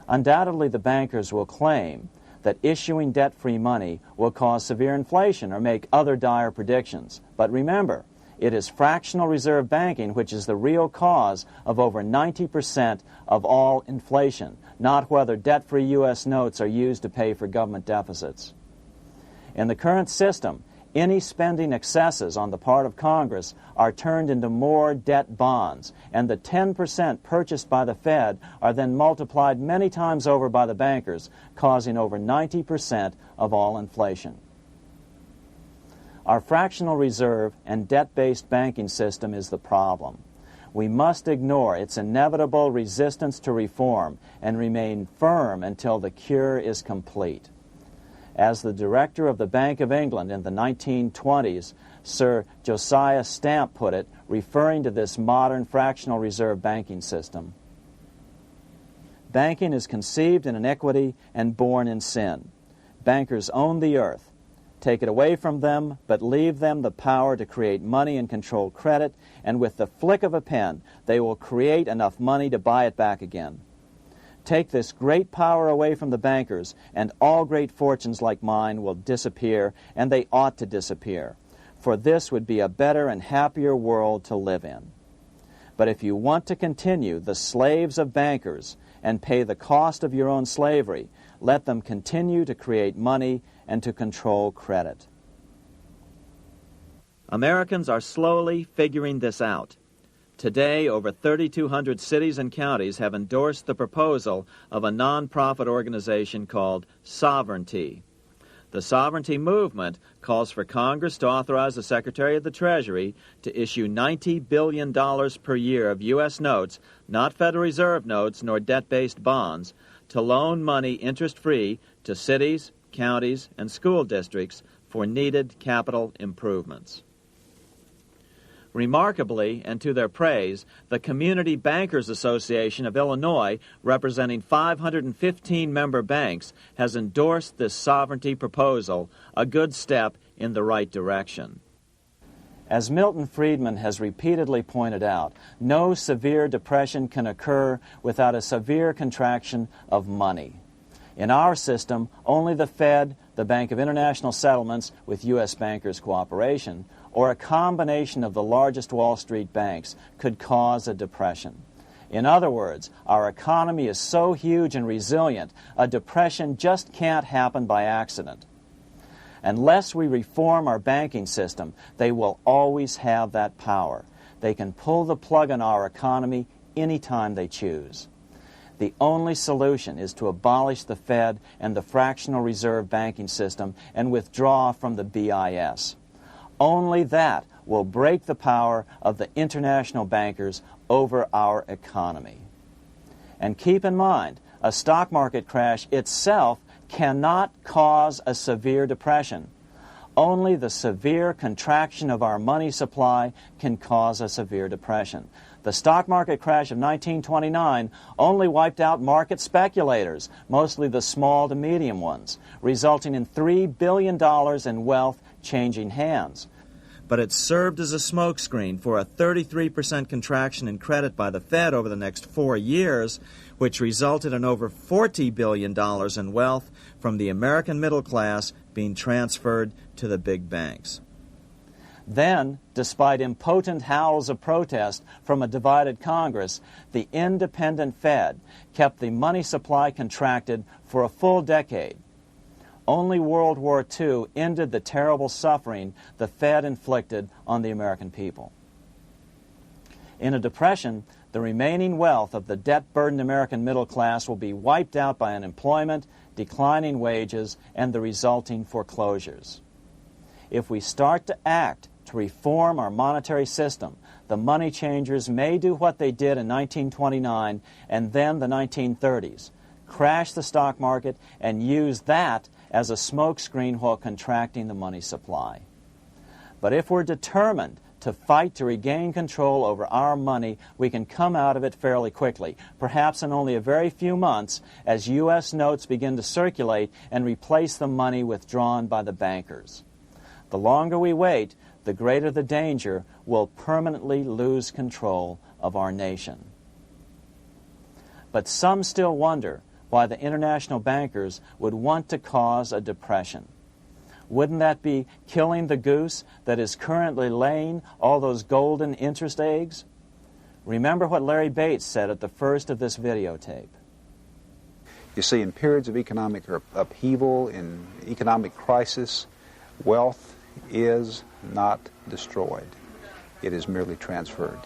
Undoubtedly, the bankers will claim that issuing debt-free money will cause severe inflation or make other dire predictions. But remember, it is fractional reserve banking which is the real cause of over 90% of all inflation, not whether debt-free U.S. notes are used to pay for government deficits. In the current system, any spending excesses on the part of Congress are turned into more debt bonds, and the 10% purchased by the Fed are then multiplied many times over by the bankers, causing over 90% of all inflation. Our fractional reserve and debt-based banking system is the problem. We must ignore its inevitable resistance to reform and remain firm until the cure is complete. As the director of the Bank of England in the 1920s, Sir Josiah Stamp put it, referring to this modern fractional reserve banking system, "Banking is conceived in iniquity and born in sin. Bankers own the earth. Take it away from them, but leave them the power to create money and control credit, and with the flick of a pen, they will create enough money to buy it back again. Take this great power away from the bankers, and all great fortunes like mine will disappear, and they ought to disappear, for this would be a better and happier world to live in. But if you want to continue the slaves of bankers and pay the cost of your own slavery, let them continue to create money and to control credit." Americans are slowly figuring this out. Today, over 3,200 cities and counties have endorsed the proposal of a nonprofit organization called Sovereignty. The Sovereignty movement calls for Congress to authorize the Secretary of the Treasury to issue $90 billion per year of U.S. notes, not Federal Reserve notes nor debt-based bonds, to loan money interest-free to cities, counties, and school districts for needed capital improvements. Remarkably, and to their praise, the Community Bankers Association of Illinois, representing 515 member banks, has endorsed this sovereignty proposal, a good step in the right direction. As Milton Friedman has repeatedly pointed out, no severe depression can occur without a severe contraction of money. In our system, only the Fed, the Bank of International Settlements, with U.S. bankers' cooperation, or a combination of the largest Wall Street banks could cause a depression. In other words, our economy is so huge and resilient, a depression just can't happen by accident. Unless we reform our banking system, they will always have that power. They can pull the plug on our economy anytime they choose. The only solution is to abolish the Fed and the fractional reserve banking system and withdraw from the BIS. Only that will break the power of the international bankers over our economy. And keep in mind, a stock market crash itself cannot cause a severe depression. Only the severe contraction of our money supply can cause a severe depression. The stock market crash of 1929 only wiped out market speculators, mostly the small to medium ones, resulting in $3 billion in wealth changing hands. But it served as a smokescreen for a 33% contraction in credit by the Fed over the next 4 years, which resulted in over $40 billion in wealth from the American middle class being transferred to the big banks. Then, despite impotent howls of protest from a divided Congress, the independent Fed kept the money supply contracted for a full decade. Only World War II ended the terrible suffering the Fed inflicted on the American people. In a depression, the remaining wealth of the debt-burdened American middle class will be wiped out by unemployment, declining wages, and the resulting foreclosures. If we start to act to reform our monetary system, the money changers may do what they did in 1929 and then the 1930s, crash the stock market and use that as a smokescreen while contracting the money supply. But if we're determined to fight to regain control over our money, we can come out of it fairly quickly, perhaps in only a very few months, as U.S. notes begin to circulate and replace the money withdrawn by the bankers. The longer we wait, the greater the danger we'll permanently lose control of our nation. But some still wonder why the international bankers would want to cause a depression. Wouldn't that be killing the goose that is currently laying all those golden interest eggs? Remember what Larry Bates said at the first of this videotape. You see, in periods of economic upheaval, in economic crisis, wealth is not destroyed. It is merely transferred.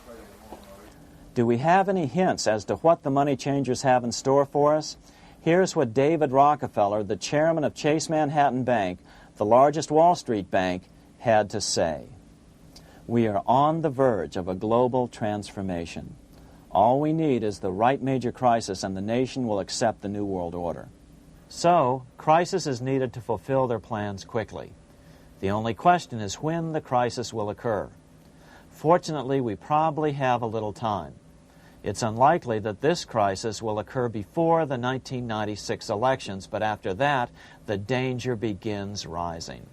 Do we have any hints as to what the money changers have in store for us? Here's what David Rockefeller, the chairman of Chase Manhattan Bank, the largest Wall Street bank, had to say. We are on the verge of a global transformation. All we need is the right major crisis and the nation will accept the New World Order. So, crisis is needed to fulfill their plans quickly. The only question is when the crisis will occur. Fortunately, we probably have a little time. It's unlikely that this crisis will occur before the 1996 elections, but after that, the danger begins rising.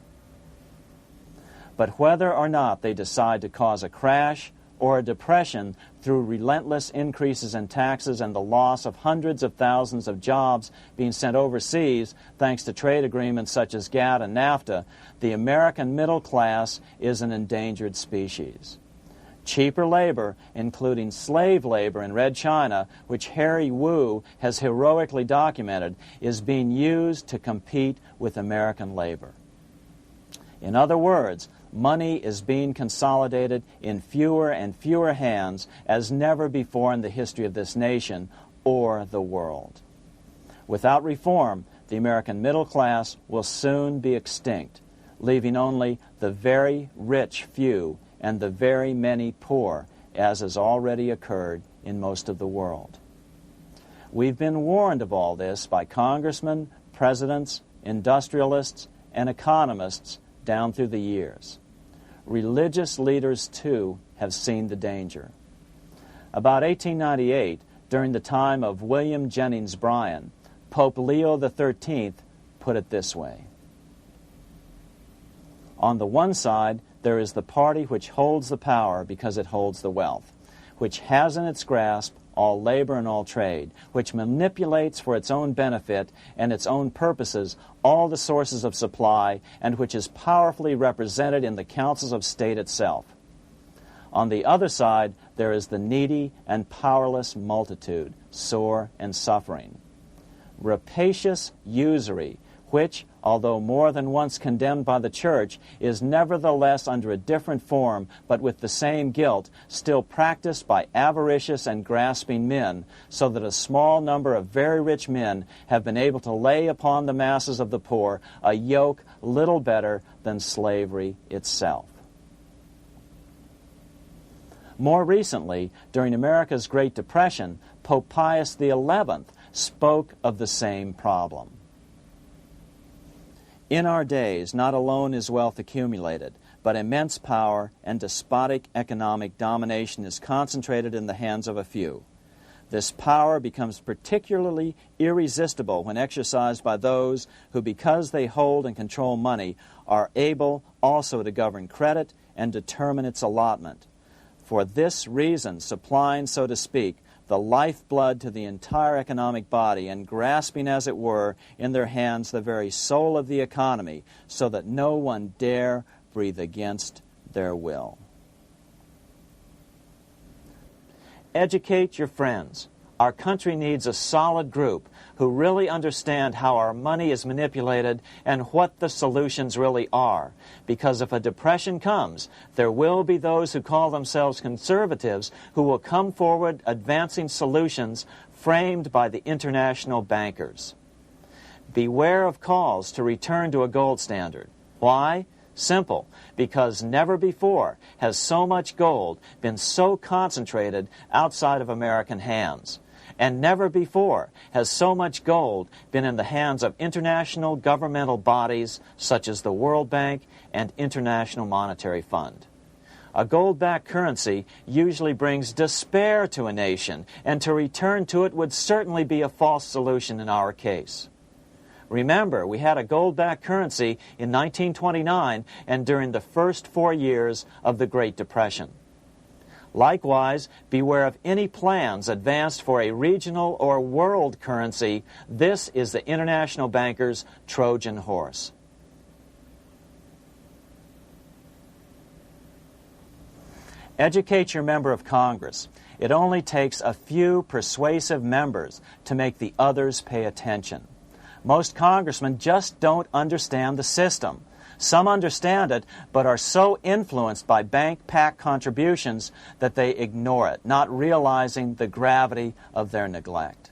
But whether or not they decide to cause a crash or a depression through relentless increases in taxes and the loss of hundreds of thousands of jobs being sent overseas thanks to trade agreements such as GATT and NAFTA, the American middle class is an endangered species. Cheaper labor, including slave labor in Red China, which Harry Wu has heroically documented, is being used to compete with American labor. In other words, money is being consolidated in fewer and fewer hands as never before in the history of this nation or the world. Without reform, the American middle class will soon be extinct, leaving only the very rich few and the very many poor, as has already occurred in most of the world. We've been warned of all this by congressmen, presidents, industrialists, and economists down through the years. Religious leaders, too, have seen the danger. About 1898, during the time of William Jennings Bryan, Pope Leo XIII put it this way: on the one side, there is the party which holds the power because it holds the wealth, which has in its grasp all labor and all trade, which manipulates for its own benefit and its own purposes all the sources of supply, and which is powerfully represented in the councils of state itself. On the other side, there is the needy and powerless multitude, sore and suffering. Rapacious usury, which, although more than once condemned by the Church, is nevertheless under a different form, but with the same guilt, still practiced by avaricious and grasping men, so that a small number of very rich men have been able to lay upon the masses of the poor a yoke little better than slavery itself. More recently, during America's Great Depression, Pope Pius XI spoke of the same problem. In our days, not alone is wealth accumulated, but immense power and despotic economic domination is concentrated in the hands of a few. This power becomes particularly irresistible when exercised by those who, because they hold and control money, are able also to govern credit and determine its allotment. For this reason, supplying, so to speak, the lifeblood to the entire economic body, and grasping, as it were, in their hands the very soul of the economy, so that no one dare breathe against their will. Educate your friends. Our country needs a solid group who really understand how our money is manipulated and what the solutions really are. Because if a depression comes, there will be those who call themselves conservatives who will come forward advancing solutions framed by the international bankers. Beware of calls to return to a gold standard. Why? Simple, because never before has so much gold been so concentrated outside of American hands. And never before has so much gold been in the hands of international governmental bodies such as the World Bank and International Monetary Fund. A gold-backed currency usually brings despair to a nation, and to return to it would certainly be a false solution in our case. Remember, we had a gold-backed currency in 1929 and during the first 4 years of the Great Depression. Likewise, beware of any plans advanced for a regional or world currency. This is the international bankers' Trojan horse. Educate your member of Congress. It only takes a few persuasive members to make the others pay attention. Most congressmen just don't understand the system. Some understand it, but are so influenced by bank PAC contributions that they ignore it, not realizing the gravity of their neglect.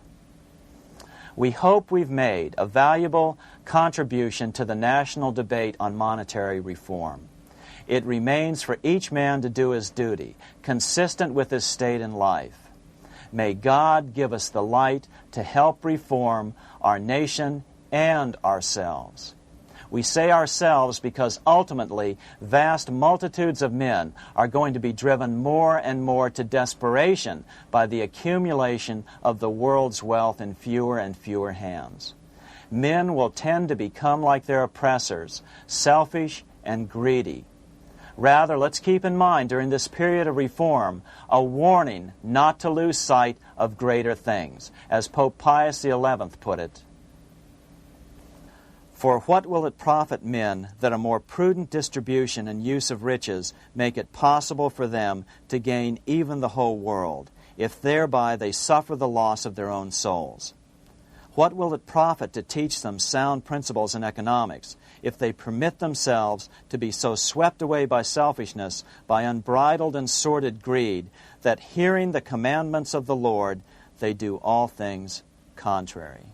We hope we've made a valuable contribution to the national debate on monetary reform. It remains for each man to do his duty, consistent with his state in life. May God give us the light to help reform our nation and ourselves. We say ourselves because ultimately vast multitudes of men are going to be driven more and more to desperation by the accumulation of the world's wealth in fewer and fewer hands. Men will tend to become like their oppressors, selfish and greedy. Rather, let's keep in mind during this period of reform a warning not to lose sight of greater things, as Pope Pius XI put it. For what will it profit men that a more prudent distribution and use of riches make it possible for them to gain even the whole world, if thereby they suffer the loss of their own souls? What will it profit to teach them sound principles in economics if they permit themselves to be so swept away by selfishness, by unbridled and sordid greed, that hearing the commandments of the Lord, they do all things contrary?